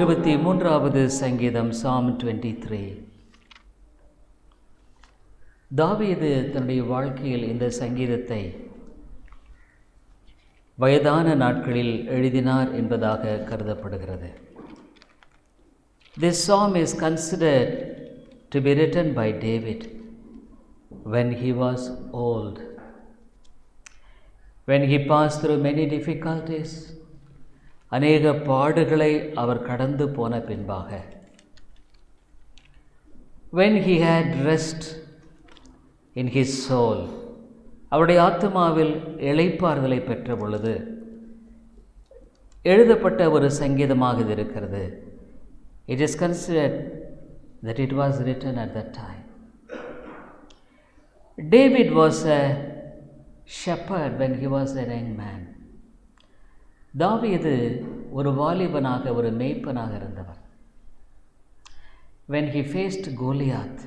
23வது சங்கீதம் Psalm 23. தாவீது தன்னுடைய வாழ்க்கையில் இந்த சங்கீதத்தை வயதான நாட்களில் எழுதினார் என்பதாக கருதப்படுகிறது. This psalm is considered to be written by David when he was old, when he passed through many difficulties. அநேக பாடுகளை அவர் கடந்து போன பின்பாக, when he had rest in his soul, அவருடைய ஆத்மாவில் இளைப்பாறுதலை பெற்ற பொழுது எழுதப்பட்ட ஒரு சங்கீதமாக இது இருக்கிறது. It is considered that it was written at that time. David was a shepherd when he was a young man. தாவீது ஒரு வாலிபனாக, ஒரு மேய்ப்பனாக இருந்தவர். When he faced Goliath,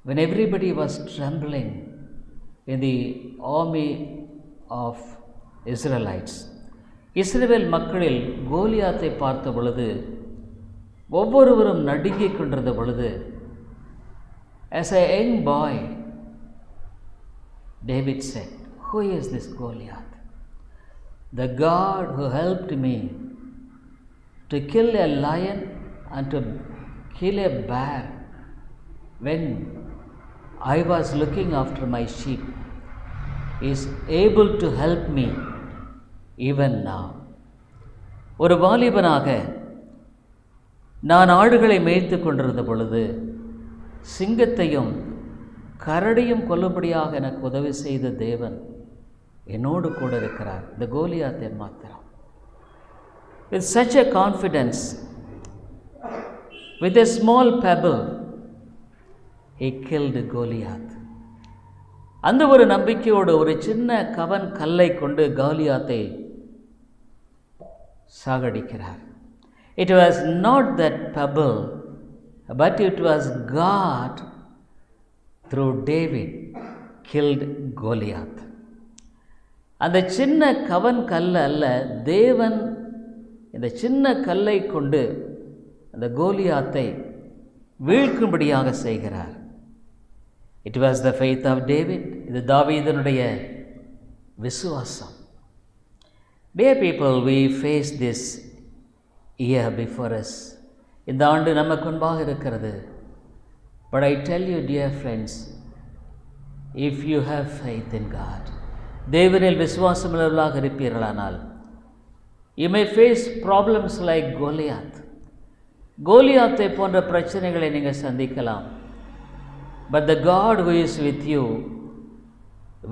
when everybody was trembling in the army of Israelites, இஸ்ரவேல் மக்களில் கோலியாத்தை பார்த்த பொழுது ஒவ்வொருவரும் நடுங்கிக் கொண்டிருந்த பொழுது, as a young boy, David said, "Who is this Goliath? The God who helped me to kill a lion and to kill a bear when I was looking after my sheep is able to help me even now." ஒரு வாலிபனாக நான் ஆடுகளை மேய்த்து கொண்டிருந்த பொழுது சிங்கத்தையும் கரடியும் கொல்லும்படியாக எனக்கு உதவி செய்த தேவன் என்னோடு கூட இருக்கிறார். இந்த கோலியாத்தை மாத்திரம். With such a confidence, with a small pebble, he killed Goliath. அந்த ஒரு நம்பிக்கையோடு ஒரு சின்ன கவன் கல்லை கொண்டு கோலியாத்தை சாகடிக்கிறார். It was not that pebble, but it was God through David killed Goliath. அந்த சின்ன கவன் கல் அல்ல, தேவன் இந்த சின்ன கல்லை கொண்டு அந்த கோலியாத்தை வீழ்க்கும்படியாக செய்கிறார். It was the faith of David. இது தாவீதனுடைய விசுவாசம். Dear people, we face this year before us. இந்த ஆண்டு நமக்கு முன்பாக இருக்கிறது. But I tell you, dear friends, if you have faith in God, தேவனில் விசுவாசமுள்ளவர்களாக இருப்பீர்களானால், you may face problems like Goliath. கோலியாத்தை போன்ற பிரச்சனைகளை நீங்கள் சந்திக்கலாம். But the God who is with you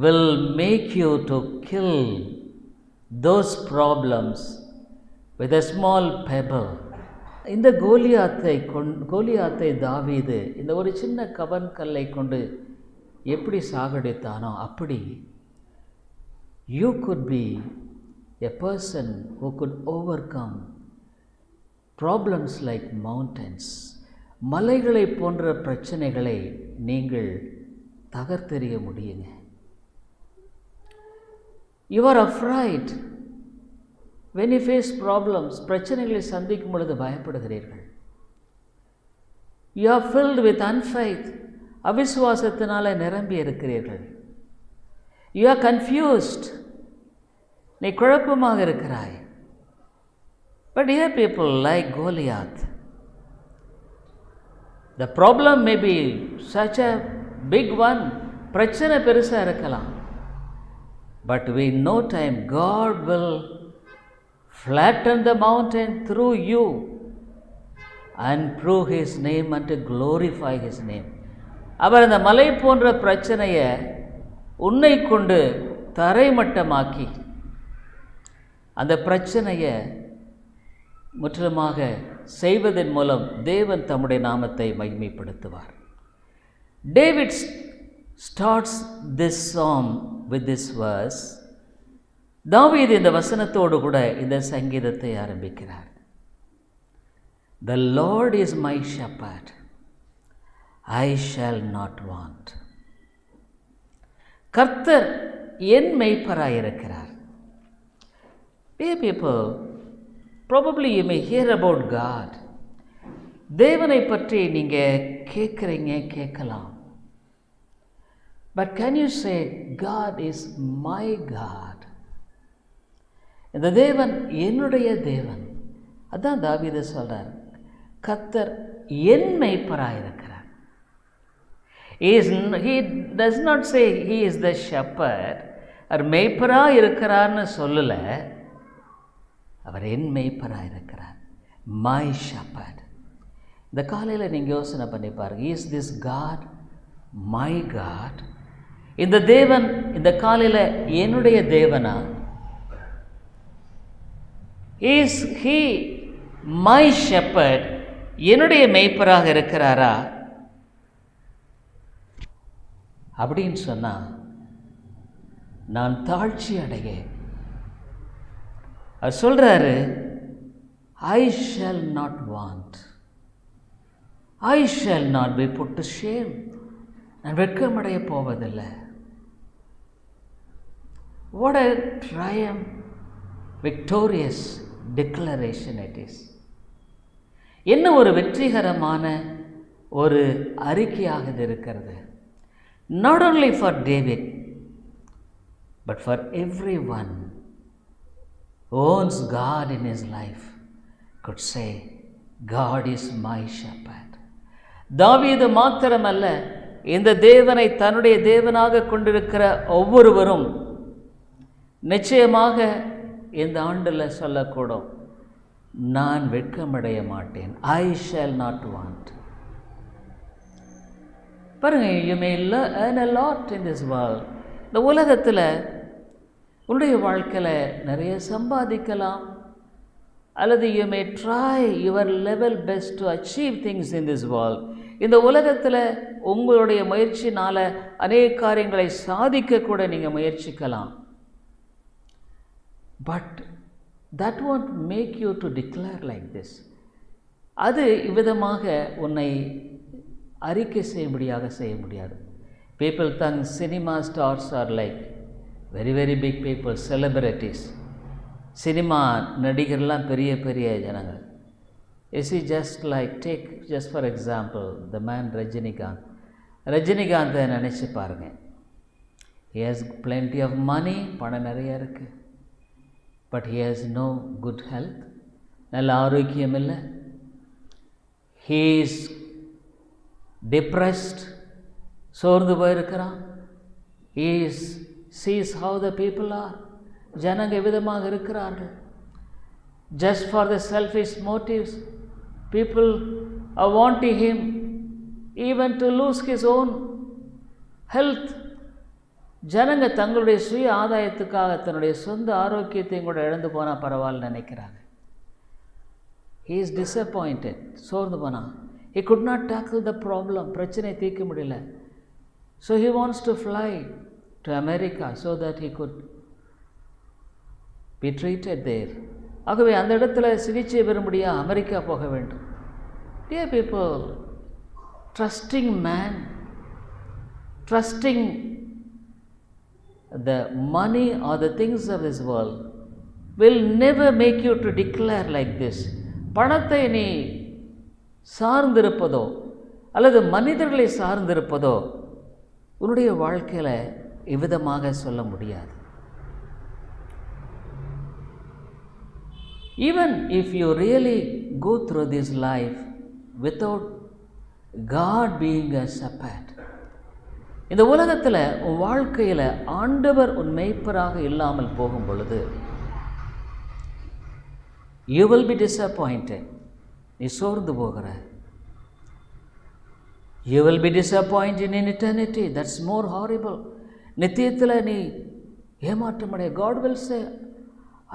will make you to kill those problems with a small pebble. இந்த கோலியாத்தை தாவீது இந்த ஒரு சின்ன கவன் கல்லை கொண்டு எப்படி சாகடித்தானோ, அப்படி you could be a person who could overcome problems like mountains. மலைகளை போன்ற பிரச்சனைகளை நீங்கள் தகர்த்தெறிய முடியுங்க. You are afraid when you face problems. பிரச்சனைகளை சந்திக்கும் பொழுது பயப்படுகிறீர்கள். You are filled with unfaith. அவிசுவாசத்தினால நிரம்பி இருக்கிறீர்கள். You are confused. நீ குழப்பமாக இருக்கிறாய். But dear people, like Goliath, the problem may be such a big one. பிரச்சனை பெருசா இருக்கலாம். But we know time God will flatten the mountain through you and prove His name and to glorify His name. அவர் அந்த மலை போன்ற பிரச்சனையை உன்னை கொண்டு தரைமட்டமாக்கி அந்த பிரச்சனையை முற்றிலுமாக செய்வதன் மூலம் தேவன் தம்முடைய நாமத்தை மகிமைப்படுத்துவார். David starts this psalm with this verse. தாவீது இந்த வசனத்தோடு கூட இந்த சங்கீதத்தை ஆரம்பிக்கிறார். The Lord is my shepherd, I shall not want. கர்த்தர் என் மேய்ப்பராயிருக்கிறார். Dear people, Probably you may hear about God. தேவனை பற்றி நீங்கள் கேட்கலாம். But can you say, God is my God? இந்த தேவன் என்னுடைய தேவன். அதான் தாவீது சொல்றார், கர்த்தர் என் மேய்ப்பராக இருக்கிறார். He does not say he is the shepherd. அவர் மேய்ப்பராக இருக்கிறார்னு சொல்லலை, அவர் என் மேய்ப்பராக இருக்கிறார். My shepherd. இந்த காலையில் நீங்கள் யோசனை பண்ணி பாருங்கள், is this God my God? இந்த தேவன் இந்த காலையில் என்னுடைய தேவனா? Is he my shepherd? என்னுடைய மேய்ப்பராக இருக்கிறாரா? அப்படின்னு சொன்னால் நான் தாழ்ச்சி அடைய. அவர் சொல்கிறாரு, I shall not want, I shall not be put to shame. நான் வெட்கமடைய போவதில்லை. What a triumph, victorious declaration it is. என்ன ஒரு வெற்றிகரமான ஒரு அறிக்கையாக இது இருக்கிறது. Not only for David, but for everyone who owns God in his life could say, God is my shepherd. தாவீது மாத்திரமல்ல, இந்த தேவனை தன்னுடைய தேவனாக கொண்டிருக்கிற ஒவ்வொருவரும் நிச்சயமாக இந்த ஆண்டில் சொல்லக்கூடும், நான் வெட்கமடைய மாட்டேன். I shall not want. பாருங்க, you may earn a lot in this world. இந்த உலகத்தில் உன்னுடைய வாழ்க்கையில் நிறைய சம்பாதிக்கலாம், அல்லது you may try your level best to achieve things in this world. இந்த உலகத்தில் உங்களுடைய முயற்சினால் அநேக காரியங்களை சாதிக்க கூட நீங்கள் முயற்சிக்கலாம். But that won't make you to declare like this. அது இவ்விதமாக உன்னை அறிக்கை செய்யும்படியாக செய்ய முடியாது. People think cinema stars are like very very big people, celebrities. Cinema நடிகர்லாம் பெரிய பெரிய ஜனங்கள். Is he just like, take just for example the man ரஜினிகாந்தை நினச்சி பாருங்கள். he has plenty of money, பணம் நிறைய இருக்குது. but he has no good health, நல்ல ஆரோக்கியம் இல்லை. he is depressed, சோர்ந்து போயிருக்கிறான். he sees how the people are, ஜனங்க விதமாக இருக்கிறார்கள். just for the selfish motives, people are wanting him even to lose his own health. ஜனங்க தங்களுடைய சுய ஆதாயத்துக்காக தன்னுடைய சொந்த ஆரோக்கியத்தையும் கூட இழந்து போனால் பரவாயில்ல நினைக்கிறாங்க. he is disappointed, சோர்ந்து போனான். he could not tackle the problem, பிரச்சனை தீர்க்க முடியல. so he wants to fly to America so that he could be treated there. ஆகவே அந்த இடத்துல சிகிச்சை பெறும்படியாக அமெரிக்கா போக வேண்டும். dear people, trusting man, trusting the money or the things of this world will never make you to declare like this. பணத்தை நீ சார்ந்திருப்பதோ அல்லது மனிதர்களை சார்ந்திருப்பதோ உன்னுடைய வாழ்க்கையில் இவ்விதமாக சொல்ல முடியாது. Even if you really go through this life without God being a shepherd, இந்த உலகத்தில் உன் வாழ்க்கையில் ஆண்டவர் உன் மேய்ப்பராக இல்லாமல் போகும் பொழுது you will be disappointed. நீ சோர்ந்து போகிற. you will be disappointed in eternity. that's more horrible. நித்தியத்தில் நீ ஏமாற்றமடைய. God will say,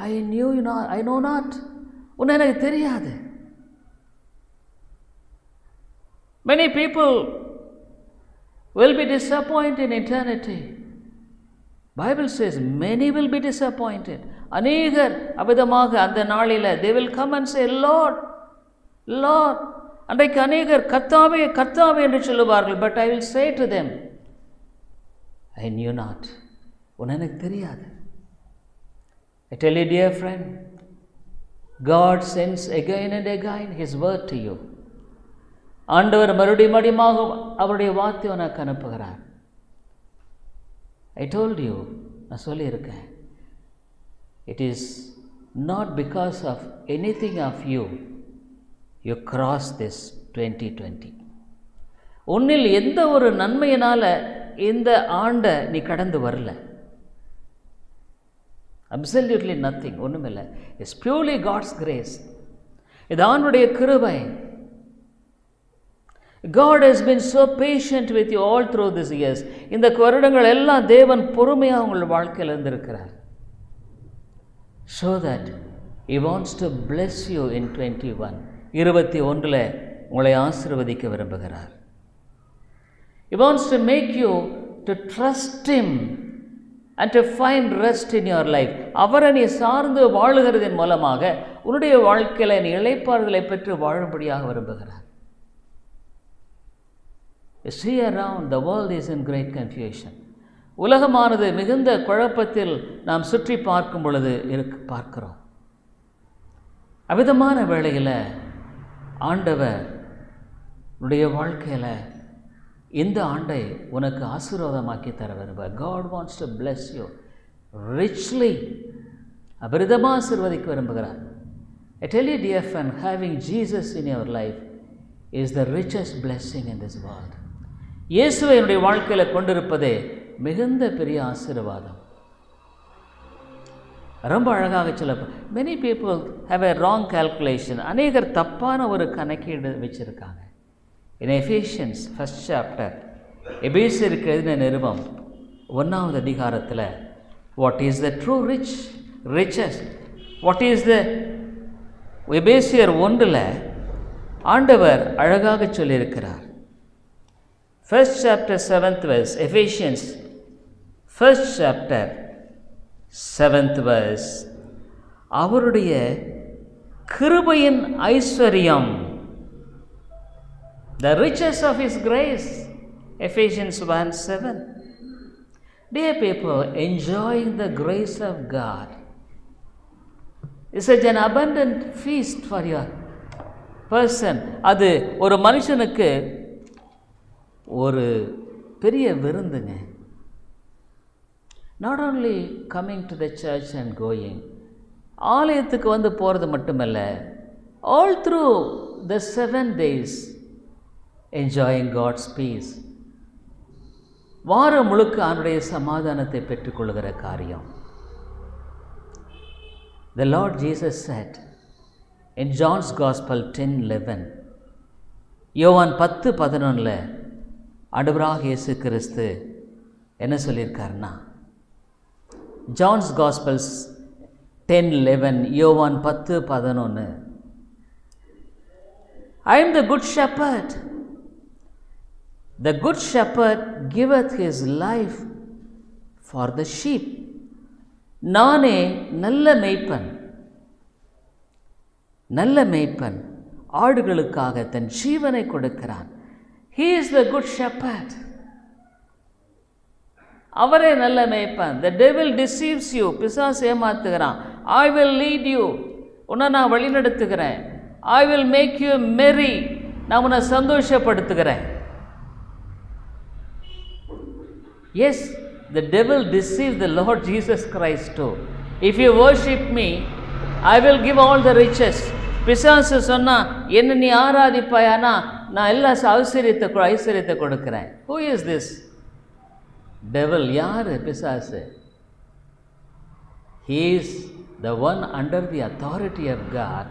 I knew you not, I know not. உன்னை எனக்கு தெரியாது. many people will be disappointed in eternity. Bible says many will be disappointed. அநேகர் அவிதமாக அந்த நாளில் they will come and say, Lord, Lord. அன்றைக்கு அநேகர் கர்த்தாவே கர்த்தாவே என்று சொல்லுவார்கள். but I will say to them, I knew not. உன்னை எனக்கு தெரியாது. I tell you, dear friend, God sends again and again His word to you. ஆண்டவர் மறுபடியுமாக அவருடைய வார்த்தையை உனக்கு அனுப்புகிறார். I told you, நான் சொல்லியிருக்கேன், it is not because of anything of you cross this 2020. உன்னில் எந்த ஒரு நன்மையினால இந்த ஆண்டை நீ கடந்து வரல. Absolutely nothing, ஒன்றுமில்லை. It's purely God's grace. இது ஆண்டவருடைய கிருபை. God has been so patient with you all through these years. இந்த வருடங்கள் எல்லாம் தேவன் பொறுமையாக உங்கள் வாழ்க்கையில் இருந்திருக்கிறார். So that He wants to bless you in 21. 21 உங்களை ஆசீர்வதிக்க விரும்புகிறார். He wants to make you to trust Him and to find rest in your life. அவரை நீ சார்ந்து வாழுகிறதின் மூலமாக உன்னுடைய வாழ்க்கையில் நீ இளைப்பாறுதலை பெற்று வாழும்படியாக விரும்புகிறார். You see around, the world is in great confusion. உலகமானது மிகுந்த குழப்பத்தில் நாம் சுற்றி பார்க்கும் பொழுது பார்க்கிறோம். அவ்விதமான வேளையில் ஆண்டவர் உன்னுடைய வாழ்க்கையில் இந்த ஆண்டை உனக்கு ஆசீர்வாதமாக்கி தர விரும்புகிறார். God wants to bless you richly. அபரிதமாக ஆசீர்வதிக்க விரும்புகிறார். I tell you, dear friend, having Jesus in your life is the richest blessing in this world. இயேசுவை என்னுடைய வாழ்க்கையில் கொண்டிருப்பதே மிகுந்த பெரிய ஆசீர்வாதம். ரொம்ப அழகாக சொல்ல, many people have a wrong calculation. அநேகர் தப்பான ஒரு கணக்கீடு வச்சிருக்காங்க. In Ephesians 1st chapter, எபேசியருக்கு எழுதின நிருபம் 1வது அதிகாரத்தில், what is the true riches, what is the, எபேசியர் 1 ஆண்டவர் அழகாக சொல்லியிருக்கிறார். 1st chapter 7th verse, Ephesians 1st chapter 7th verse, அவருடைய கிருபையின் ஐஸ்வர்யம், the riches of His grace, Ephesians 1:7. Dear people, enjoying the grace of God is such an abundant feast for your person. அது ஒரு மனுஷனுக்கு ஒரு பெரிய விருந்துங்க. Not only coming to the church and going, ஆலயத்துக்கு வந்து போகிறது மட்டுமல்ல, all through the 7 days enjoying God's peace. வாரம் முழுக்க அவனுடைய சமாதானத்தை பெற்றுக்கொள்கிற காரியம். The Lord Jesus said in John's Gospel 10:11, யோவான் 10:11 ஆண்டவராக இயேசு கிறிஸ்து என்ன சொல்லியிருக்காருன்னா, John's Gospels 10:11, யோவான் 10:11, I am the good shepherd. The good shepherd giveth his life for the sheep. நானே நல்ல மேய்ப்பன். நல்ல மேய்ப்பன் ஆடுகளுக்காக தன் ஜீவனை கொடுக்கிறான். He is the good shepherd. அவரே நல்ல மேய்ப்பன். The devil deceives you. பிசாசு ஏமாத்துகிறான். I will lead you. உன்னை நான் வழிநடத்துகிறேன். I will make you merry. நான் உன்னை சந்தோஷப்படுத்துகிறேன். Yes, the devil deceived the Lord Jesus Christ too. If you worship me, I will give all the riches. பிசாசு சொன்னா, என்ன நீ ஆராதிப்பாயானா நான் எல்லா ஐஸ்வர்யத்தை கொடுக்கிறேன். Who is this devil? யாரு பிசாசு? He is the one under the authority of God.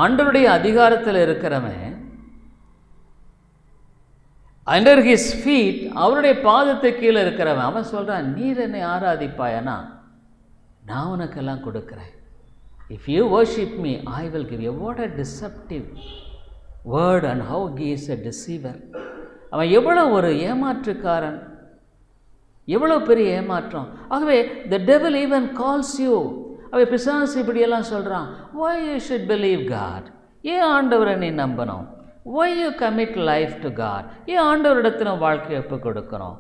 ஆண்டவருடைய அதிகாரத்தில் இருக்கிறவன், under his feet, அவருடைய பாதத்தை கீழே இருக்கிறவன். அவன் சொல்கிறான், நீர் என்னை ஆராதிப்பாயனா நான் உனக்கெல்லாம் கொடுக்குறேன். If you worship me, I will give you. What a deceptive word, and how he is a deceiver. அவன் எவ்வளோ ஒரு ஏமாற்றுக்காரன், எவ்வளோ பெரிய ஏமாற்றம். ஆகவே the devil even calls you. அவன் பிசாசு இப்படியெல்லாம் சொல்கிறான், why you should believe God. ஏன் ஆண்டவரை நீ நம்பணும்? Why you commit life to God? ஏன் ஆண்டவரிடத்தில் வாழ்க்கையை ஒப்பு கொடுக்கணும்?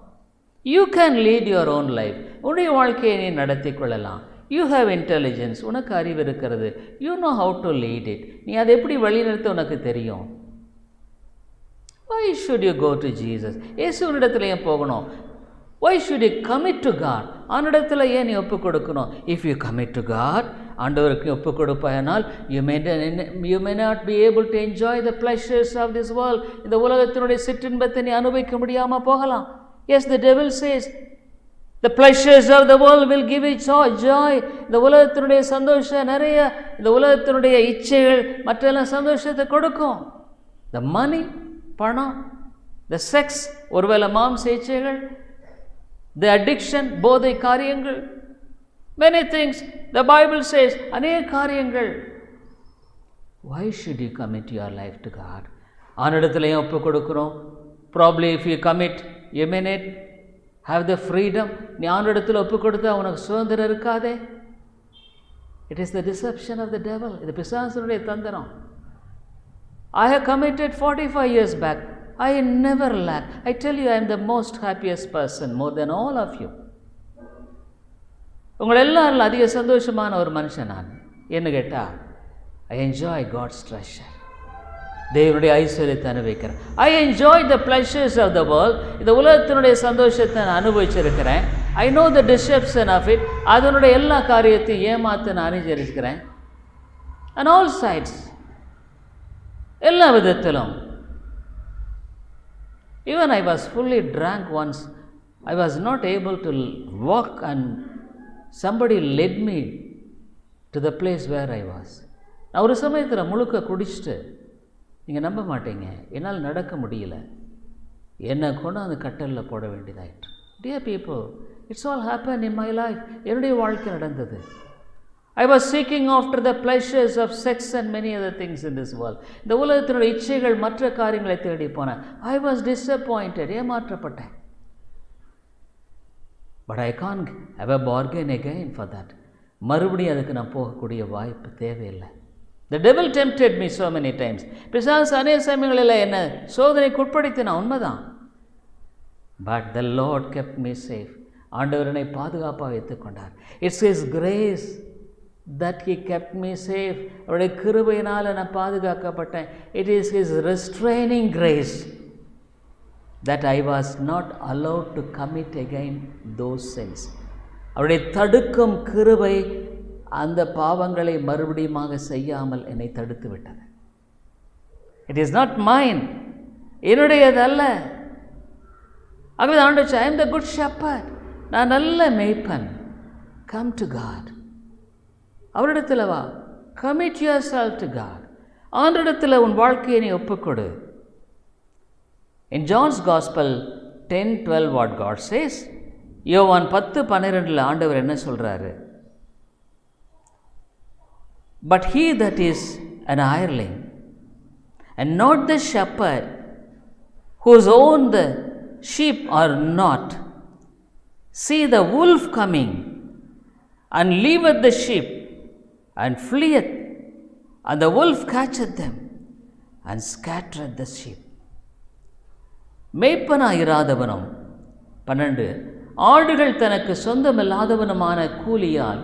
You can lead your own life. உன்னுடைய வாழ்க்கையை நீ நடத்தி கொள்ளலாம். யூ ஹேவ் இன்டெலிஜென்ஸ், உனக்கு அறிவு இருக்கிறது. You know how to lead it, நீ அதை எப்படி வழிநடத்த உனக்கு தெரியும். Why should you go to Jesus? இயேசுவினிடத்தில் ஏன் போகணும்? Why should you commit to God? அவனிடத்தில் ஏன் நீ ஒப்பு கொடுக்கணும்? If you commit to God, ஆண்டவருக்கு ஒப்பு கொடுப்பாயானால் you may not be able to enjoy the pleasures of this world. இந்த உலகத்தினுடைய சிற்றின்பத்தை நீ அனுபவிக்க முடியாமல் போகலாம். Yes, the devil says the pleasures of the world will give you joy. இந்த உலகத்தினுடைய சந்தோஷம் நிறைய, இந்த உலகத்தினுடைய இச்சைகள் மற்றெல்லாம் சந்தோஷத்தை கொடுக்கும். The money, பணம், the sex, ஒருவேளை மாம்ச இச்சைகள், the addiction, போதை காரியங்கள், many things. The Bible says அநேக காரியங்கள். Why should you commit your life to God? ஆனிடத்தில் ஏன் ஒப்பு கொடுக்கிறோம்? Probably if you commit, you may not have the freedom. நீ ஆனிடத்தில் ஒப்பு கொடுத்தா உனக்கு சுதந்திரம் இருக்காதே. It is the deception of the devil. இது பிசாசுடைய தந்திரம். I have committed 45 years back. I never lack. I tell you, I am the most happiest person, more than all of you. உங்கள் எல்லாரும் அதிக சந்தோஷமான ஒரு மனுஷன் நான். என்ன கேட்டால், I enjoy God's treasure. தேவனுடைய ஐஸ்வர்யத்தை அனுபவிக்கிறேன். I enjoy the pleasures of the world. இந்த உலகத்தினுடைய சந்தோஷத்தை நான் அனுபவிச்சிருக்கிறேன். I know the deception of it. அதனுடைய எல்லா காரியத்தையும் ஏமாற்ற நான் அனுசரிக்கிறேன். On all sides, எல்லா விதத்திலும். Even I was fully drunk once. I was not able to walk and somebody led me to the place where I was. நான் ஒரு சமயத்தில் முழுக்க குடிச்சிட்டு, நீங்கள் நம்ப மாட்டீங்க, என்னால் நடக்க முடியல. என்னை கொண்டு அந்த கட்டலில் போட வேண்டியதாயிற்று. Dear people, it's all happened in my life. என்னுடைய வாழ்க்கை நடந்தது. I was seeking after the pleasures of sex and many other things in this world. இந்த உலகத்தினுடைய இச்சைகள் மற்ற காரியங்களை தேடி போனேன். I was disappointed, ஏமாற்றப்பட்டேன். But I can't have a bargain again for that. மறுபடியும் அதுக்கு நான் போகக்கூடிய வாய்ப்பு தேவையில்லை. The devil tempted me so many times. பிசாசு அநேக சமயங்களில் என்ன சோதனைக்கு உட்படுத்தினான், உண்மைதான். But the Lord kept me safe. ஆண்டவர் என்னை பாதுகாப்பாக வைத்துக் கொண்டார். It's His grace that He kept me safe. அவருடைய கிருபையினால் நான் பாதுகாக்கப்பட்டேன். It is His restraining grace that I was not allowed to commit again those sins. அவருடைய தடுக்கும் கிருபை அந்த பாவங்களை மறுபடியுமாக செய்யாமல் என்னை தடுத்து விட்டது. It is not mine, என்னுடையதல்ல. ஆகவே ஆண்டவர், I am the good shepherd, நான் நல்ல மேய்ப்பன். Come to God. அவரிடத்தில் வா. Commit yourself to God. ஆண்டவரிடத்தில் உன் வாழ்க்கையை நீ ஒப்புக்கொடு. In John's Gospel 10:12 what God says, யோவான் 10:12 ஆண்டவர் என்ன சொல்றாரு? But he that is an hireling and not the shepherd, whose own the sheep are not, see the wolf coming and leaveth the sheep and fleeth, and the wolf catcheth them and scattereth the sheep. மேய்ப்பனாயிராதவனும் 12 ஆடுகள் தனக்கு சொந்தமில்லாதவனுமான கூலியால்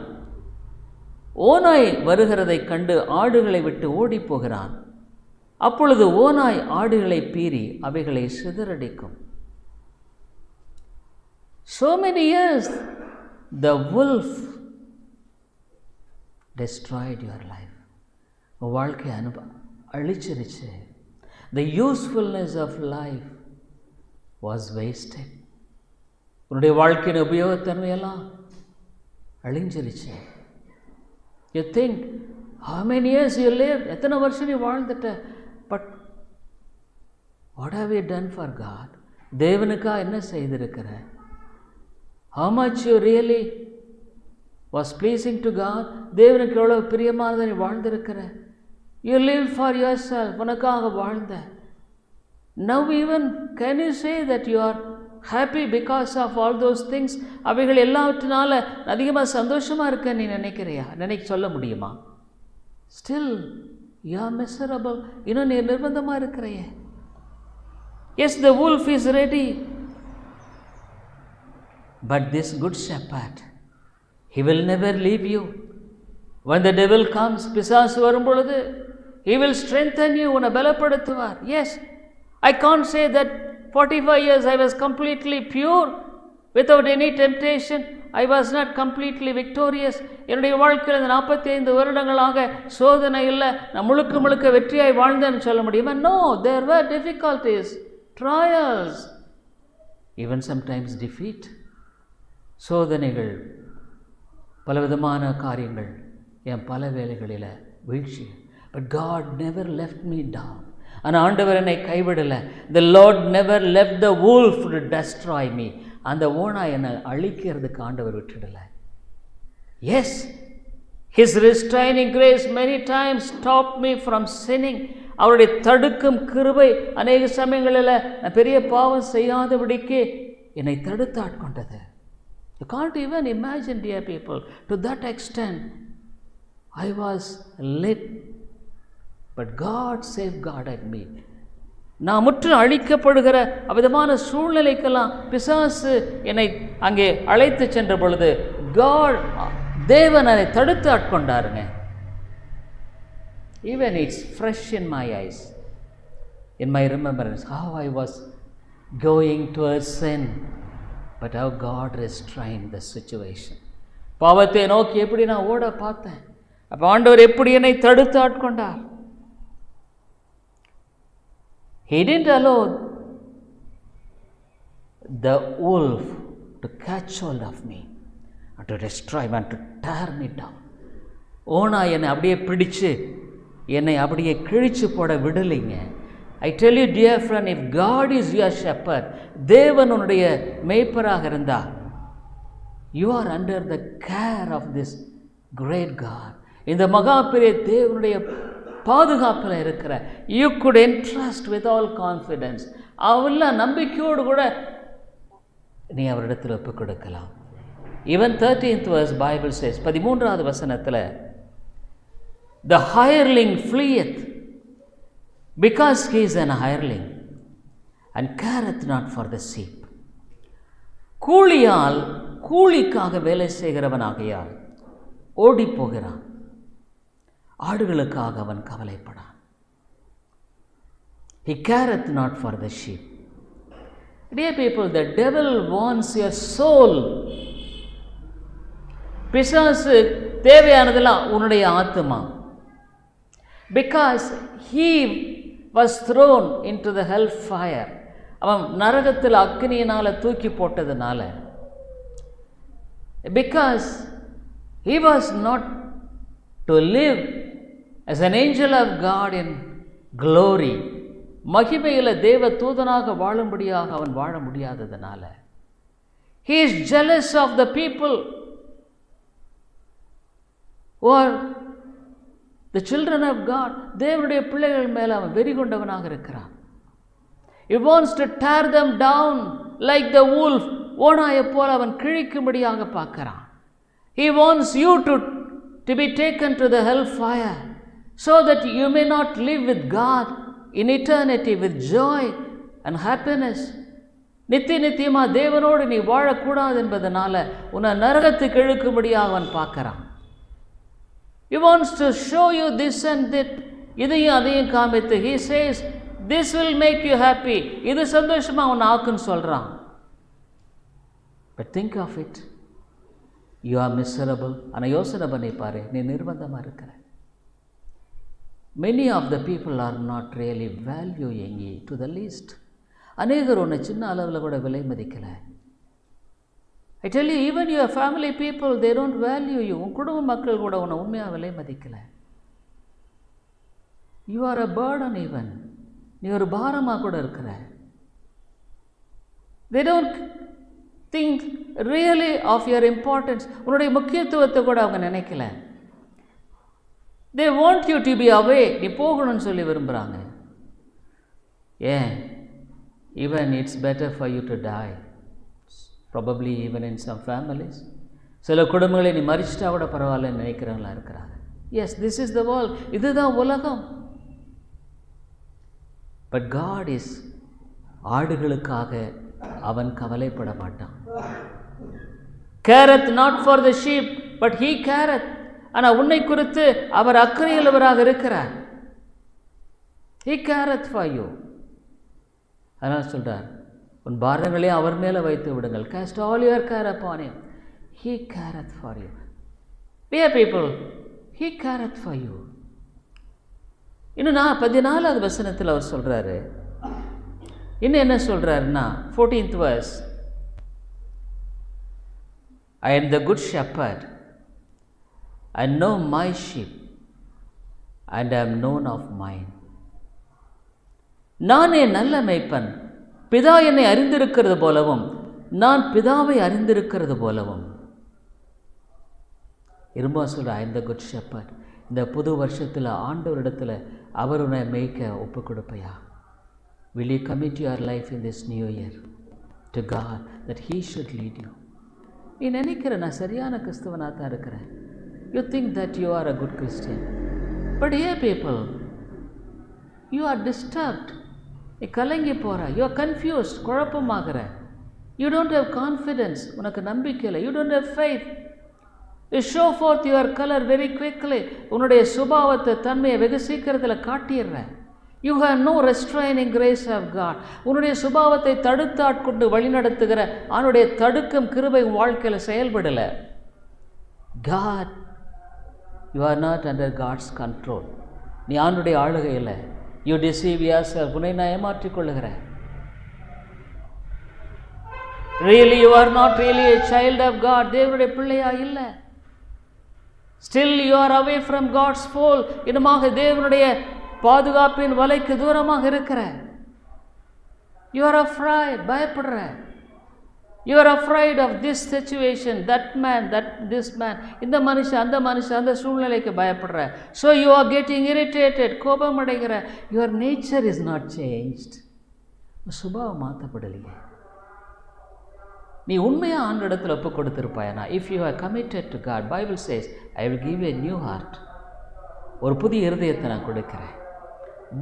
ஓநாய் வருகிறதைக் கண்டு ஆடுகளை விட்டு ஓடிப்போகிறான். அப்பொழுது ஓநாய் ஆடுகளை பீறி அவைகளை சிதறடிக்கும். So many years the wolf destroyed your life. உன் வாழ்க்கை அழிச்சிருச்சு. The usefulness of life was wasted. உன்னுடைய வாழ்க்கையின் உபயோகத்தன்மையெல்லாம் அழிஞ்சிருச்சு. You think, how many years you lived? எத்தனை வருஷம் நீ வாழ்ந்துட்ட. But what have you done for God? தேவனுக்கா என்ன செய்திருக்கிற? How much you really was pleasing to God? தேவனுக்கு எவ்வளவு பிரியமானதை நீ வாழ்ந்திருக்கிற? You lived for yourself, உனக்காக வாழ்ந்த. Now even can you say that you are happy because of all those things? அவைகள் எல்லாவற்றினால அதிகமாக சந்தோஷமாக இருக்க நீ நினைக்கிறியா? சொல்ல முடியுமா? Still you are miserable. இன்னும் நீ நிர்பந்தமாக இருக்கிறையே. Yes, the wolf is ready, but this good shepherd He will never leave you. When the devil comes, பிசாசு வரும் பொழுது, he will strengthen you, உன்னை பலப்படுத்துவார். Yes, I can't say that 45 years I was completely pure without any temptation. I was not completely victorious. என்னுடைய வாழ்க்கையில் இந்த 45 வருடங்களாக சோதனை இல்லை, நான் முழுக்க முழுக்க வெற்றியாய் வாழ்ந்தேன்னு சொல்ல முடியுமா? No, there were difficulties, trials, even sometimes defeat. சோதனைகள், பலவிதமான காரியங்கள், என் பல வேளைகளில் வீழ்ச்சி. But God never left me down. ஆனால் ஆண்டவர் என்னை கைவிடலை. The Lord never left the wolf to destroy me. அந்த ஓனா என்னை அழிக்கிறதுக்கு ஆண்டவர் விட்டுடலை. Yes, His restraining grace many times stopped me from sinning. அவருடைய தடுக்கும் கிருபை அநேக சமயங்களில் நான் பெரிய பாவம் செய்யாதபடிக்கு என்னை தடுத்து ஆட்கொண்டது. You can't even imagine, dear people, to that extent I was lit, but God safeguarded me. நான் முற்று அழிக்கப்படுகிற அவ்விதமான சூழ்நிலைக்கெல்லாம் பிசாசு என்னை அங்கே அழைத்து சென்ற பொழுது தேவன் அதை தடுத்து ஆட்கொண்டாருங்க. Even it's fresh in my eyes, in my remembrance, how I was going towards sin, but how God restrained the situation. பாவத்தை நோக்கி எப்படி நான் ஓட பார்த்தேன், அப்போ ஆண்டவர் எப்படி என்னை தடுத்து ஆட்கொண்டார். He didn't allow the wolf to catch hold of me and to destroy me and to tear me down. ஓனா என்னை அப்படியே பிடிச்சு என்னை அப்படியே கிழிச்சு போட விடலைங்க. I tell you, dear friend, if God is your shepherd, தேவன் உன்னுடைய மேய்ப்பராக இருந்தால், you are under the care of this great God. இந்த மகா பெரிய தேவனுடைய பாதுகாப்பில் இருக்கிற, you could entrust with all confidence. அவள நம்பிக்கையோடு கூட நீ அவரிடத்தில் ஒப்பு கொடுக்கலாம். Even 13th verse Bible says, 13வது வசனத்தில், the hireling fleeth because he is an hireling and careth not for the sheep. கூலியால் கூலிக்காக வேலை செய்கிறவனாகையால் ஓடி போகிறான், ஆடுகளுக்காக அவன் கவலைப்படான். He careth not for the sheep. Dear people, the devil wants your soul. பிசாசு தேவையானதெல்லாம் உன்னுடைய ஆத்துமா. Because he was thrown into the hell fire. அவன் நரகத்தில் அக்னியினால் தூக்கி போட்டதுனால, because he was not to live as an angel of God in glory, மகிமையில் தேவ தூதனாக வாழும்படியாக அவன் வாழ முடியாததுனால, he is jealous of the people who are the children of God. தேவனுடைய பிள்ளைகள் மேலே அவன் வெறி கொண்டவனாக இருக்கிறான். He wants to tear them down like the wolf. ஓனாயை போல அவன் கிழிக்கும்படியாக பார்க்கிறான். He wants you to be taken to the hell fire so that you may not live with God in eternity with joy and happiness. நித்தியமா தேவனோடு நீ வாழக்கூடாது என்பதனால உன்னை நரகத்துக்கு இழுக்கும்படியாக அவன் பார்க்கிறான். He wants to show you this and that. இதையும் அதையும் காமித்து, he says, this will make you happy. இது சந்தோஷமா உன் ஆக்குன்னு சொல்றான். But think of it, you are miserable. ஆனால் யோசனை பண்ணி பாரு, நீ நிர்பந்தமாக இருக்கிற. Many of the people are not really valuing you to the least. அநேகர் உன்னை சின்ன அளவில் கூட விலை மதிக்கலை. I tell you, even your family people, they don't value you. உன் குடும்ப மக்கள் கூட உன்னை உண்மையாக விலை மதிக்கலை. You are a burden even. நீ ஒரு பாரமாக கூட இருக்கிற. They don't think really of your importance. உன்னுடைய முக்கியத்துவத்தை கூட அவங்க நினைக்கல. They want you to be away. நீ போகணும்னு சொல்லி விரும்புகிறாங்க. ஏன்? Even it's better for you to die. Probably even in some families. சில குடும்பங்களை நீ மறிச்சிட்டா கூட பரவாயில்லன்னு நினைக்கிறவங்களா இருக்கிறாங்க. Yes, this is the world. இதுதான் உலகம். But God is, ஆடுகளுக்காக அவன் கவலைப்பட மாட்டான். Careth not for the sheep. but he careth. ஆனால் உன்னை குறித்து அவர் அக்கறையுள்ளவராக இருக்கிறார். He careth for you. அதனால் சொல்கிறார், உன் பாரங்களையும் அவர் மேலே வைத்து விடுங்கள். Cast all your care upon him. He careth for you. Dear people, he careth for you. இன்னும் 14வது வசனத்தில் அவர் சொல்கிறாரு, இன்னும் என்ன சொல்கிறாருன்னா 14th verse, I am the good shepherd, I know my sheep and I am known of mine. நானே நல்ல மேய்ப்பன், பிதா என்னை அறிந்திருக்கிறது போலவும் நான் பிதாவை அறிந்திருக்கிறது போலவும். இரும்பா சொல்ற, I am the good shepherd. இந்த புது வருஷத்தில் ஆண்டவரிடத்தில் அவர் உன்னை மேய்க்க ஒப்பு கொடுப்பையா? Will you commit your life in this new year to God that he should lead you? நீ நினைக்கிற நான் சரியான கிறிஸ்தவனாக தான் இருக்கிறேன். You think that you are a good Christian. But here people, you are disturbed. நீ கலங்கி போகிற, you are confused, குழப்பமாகிற. You don't have confidence, உனக்கு நம்பிக்கை இல்லை. You don't have faith. You show forth your color very quickly. உன்னுடைய சுபாவத்தை தன்மையை வெகு சீக்கிரத்தில் காட்டிடுற. You have no restraining grace of God. உன்னுடைய சுபாவத்தை தடுத்து ஆட்கொண்டு வழிநடத்துகிற அவனுடைய தடுக்கும் கிருபை வாழ்க்கையில் செயல்படலை. God, you are not under God's control. நீ அவனுடைய ஆளுகையில். You deceive yourself. உன்னை நான் ஏமாற்றிக் கொள்ளுகிறேன். Really you are not really a child of God. தேவனுடைய பிள்ளையா இல்லை. Still you are away from God's fold. இன்னுமாக தேவனுடைய பாதுகாப்பின் வலைக்கு தூரமாக இருக்கிற. You are afraid, பயப்படுற. You are afraid of this situation, that man, this man. இந்த மனுஷன் அந்த சூழ்நிலைக்கு பயப்படுற. So you are getting irritated, கோபம் அடைகிற. Your nature is not changed. சுபாவம் மாற்றப்படலையே. நீ உண்மையாக ஆண்டவரிடத்தில் ஒப்பு கொடுத்திருப்பாயனா, if you are committed to God, Bible says, I will give you a new heart. ஒரு புதிய இருதயத்தை நான் கொடுக்கிறேன்.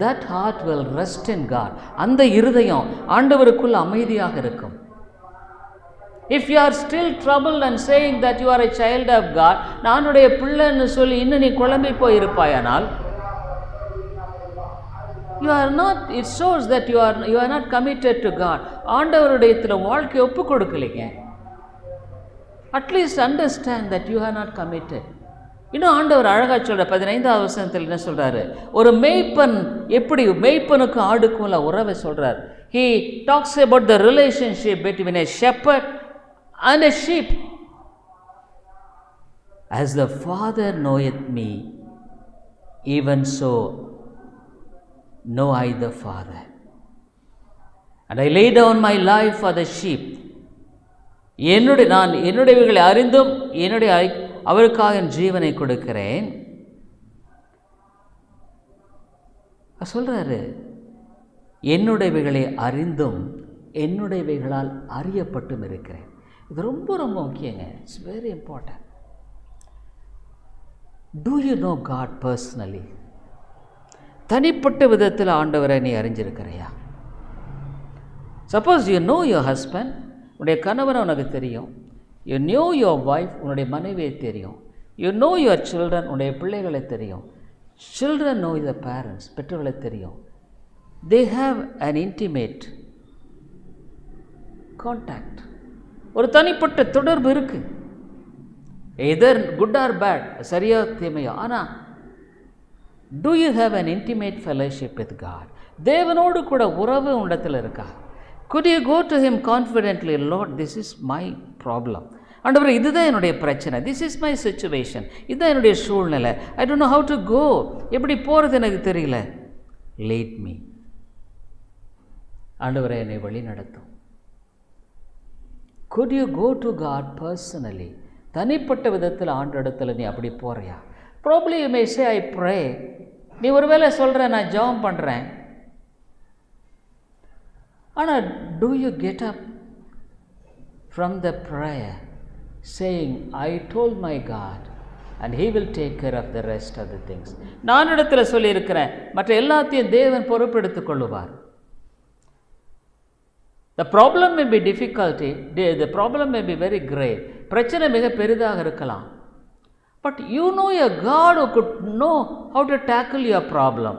That heart will rest in God. அந்த இருதயம் ஆண்டவருக்குள்ள அமைதியாக இருக்கும். If you are still troubled and saying that you are a child of God, நானுடைய பிள்ளைன்னு சொல்லி இன்னும் நீ குழம்பி போயிருப்பாயானால், you are not, it shows that you are not committed to God. ஆண்டவருடைய வாழ்க்கை ஒப்பு கொடுக்கலைங்க. At least understand that you are not committed. இன்னும் ஆண்டவர் அழகாக சொல்ற 15வது வசனத்தில் என்ன சொல்றாரு? ஒரு மேய்ப்பன் எப்படி மேய்ப்பனுக்கு ஆடுக்கும் உள்ள உறவை சொல்றார். He talks about the relationship between a shepherd and a sheep. As the Father knoweth me, even so know I the Father, and I lay down my life for the sheep. நான் என்னுடையவைகளை அறிந்தும் அவருக்காக என் ஜீவனை கொடுக்கிறேன் சொல்றாரு. என்னுடையவைகளை அறிந்தும் என்னுடையவைகளால் அறியப்பட்டும் இருக்கிறேன். இது ரொம்ப ரொம்ப முக்கியங்க. It's very important. Do you know God personally? தனிப்பட்ட விதத்தில் ஆண்டவரை நீ அறிஞ்சிருக்கிறையா? Suppose you know your husband, உன்னுடைய கணவனை உனக்கு தெரியும். யூ நோ யுவர் ஒய்ஃப், உன்னுடைய மனைவியை தெரியும். யூ நோ யுவர் சில்ட்ரன், உன்னுடைய பிள்ளைகளை தெரியும். சில்ட்ரன் நோ யுவர் பேரண்ட்ஸ், பெற்றோர்களை தெரியும். They have an intimate contact, ஒரு தனிப்பட்ட தொடர்பு இருக்குது. எதர் குட் ஆர் பேட், சரியா தீமையோ. ஆனால் do you have an intimate fellowship with God? தேவனோடு கூட உறவு உண்டத்தில் இருக்கா? Could you go to him confidently, Lord, this is my problem. ஆண்டவரே, இதுதான் என்னுடைய பிரச்சனை. This is my situation. இதுதான் என்னுடைய சூழ்நிலை. I don't know how to go. எப்படி போகிறது எனக்கு தெரியல. Lead me. ஆண்டவரே, என்னை வழி நடத்தும். Could you go to God personally? தனிப்பட்ட விதத்தில் ஆண்டவரிடத்தில் நீ அப்படி போறியா? Probably you may say, I pray. நீ ஒருவேளை சொல்கிற, நான் ஜெபம் பண்ணுறேன். ஆனால் do you get up from the prayer saying, I told my God and he will take care of the rest of the things. நான் இடத்துல சொல்லியிருக்கிறேன், மற்ற எல்லாத்தையும் தேவன் பொறுப்பெடுத்துக் கொள்ளுவார். The problem may be difficulty, the problem may be very great. பிரச்சனை மிக பெரிதாக இருக்கலாம். But you know a God who could know how to tackle your problem.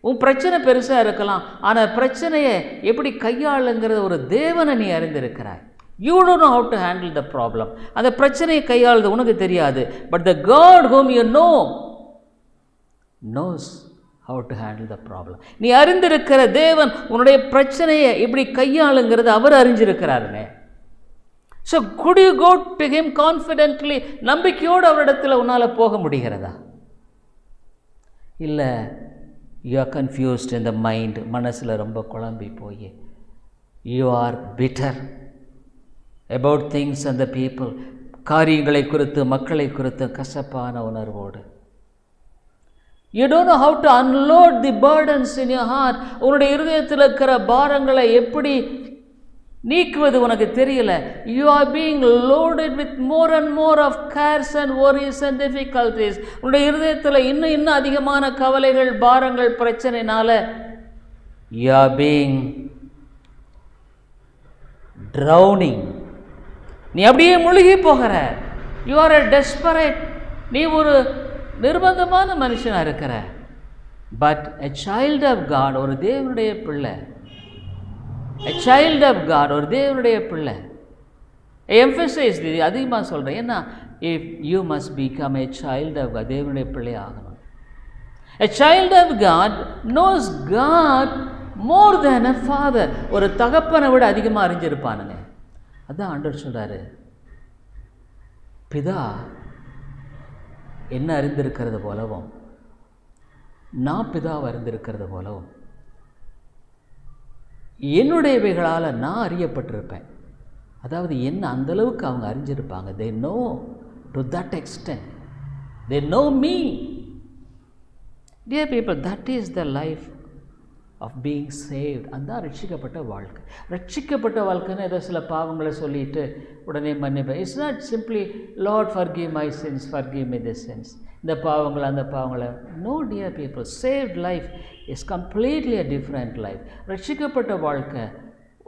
உன் பிரச்சனை பெருசாக இருக்கலாம், ஆனால் பிரச்சனையை எப்படி கையாளுங்கிறத ஒரு தேவனை நீ அறிந்திருக்கிறாய். You don't know how to handle the problem. அந்த பிரச்சனையை கையாளுது உனக்கு தெரியாது. But the God whom you know knows how to handle the problem. நீ அறிந்திருக்கிற தேவன் உன்னுடைய பிரச்சனையை எப்படி கையாளுங்கிறது அவர் அறிஞ்சிருக்கிறாருங்க. So could you go to him confidently? நம்பிக்கையோடு அவரிடத்தில் உன்னால் போக முடிகிறதா? இல்லை, you are confused in the mind. மனசில் ரொம்ப குழம்பி போய் you are bitter about things and the people. காரியங்களை குறித்து மக்களை குறித்து கசப்பான உணர்வோடு. You don't know how to unload the burdens in your heart. உன்னுடைய இருதயத்தில் இருக்கிற பாரங்களை எப்படி நீக்குவது உனக்கு தெரியல. You are being loaded with more and more of cares and worries and difficulties. உன்னுடைய இருதயத்தில் இன்னும் அதிகமான கவலைகள், பாரங்கள், பிரச்சனைனால you are being drowning. நீ அப்படியே முழுகி போகிற. You are a desperate. நீ ஒரு நிர்பந்தமான மனுஷனாக இருக்கிற. But a child of God, ஒரு தேவனுடைய பிள்ளை, a child of God, ஒரு தேவனுடைய பிள்ளை. எம்பசைஸ் அதிகமாக சொல்கிறேன். ஏன்னா if you must become a child of God, தேவனுடைய பிள்ளை ஆகணும். A child of God knows God more than a father. ஒரு தகப்பனை விட அதிகமாக அறிஞ்சிருப்பானுங்க. அதான் ஆண்டவர் சொல்கிறாரு, பிதா என்ன அறிந்திருக்கிறது போலவும் நான் பிதாவை அறிந்திருக்கிறது போலவும் என்னுடையவைகளால் நான் அறியப்பட்டிருப்பேன். அதாவது என்ன அந்தளவுக்கு அவங்க அறிஞ்சிருப்பாங்க. they know to that extent. they know me. Dear people, that is the life of being saved. அந்த ரட்சிக்கப்பட்ட வாழ்க்கை. ரட்சிக்கப்பட்ட வாழ்க்கைன்னு ஏதோ சில பாவங்களை சொல்லிட்டு உடனே மன்னிப்பேன். It's not simply Lord forgive my sins, forgive me this sins. இந்த பாவங்களை அந்த பாவங்களை. No dear people, saved life is completely a different life. ரட்சிக்கப்பட்ட வாழ்க்கை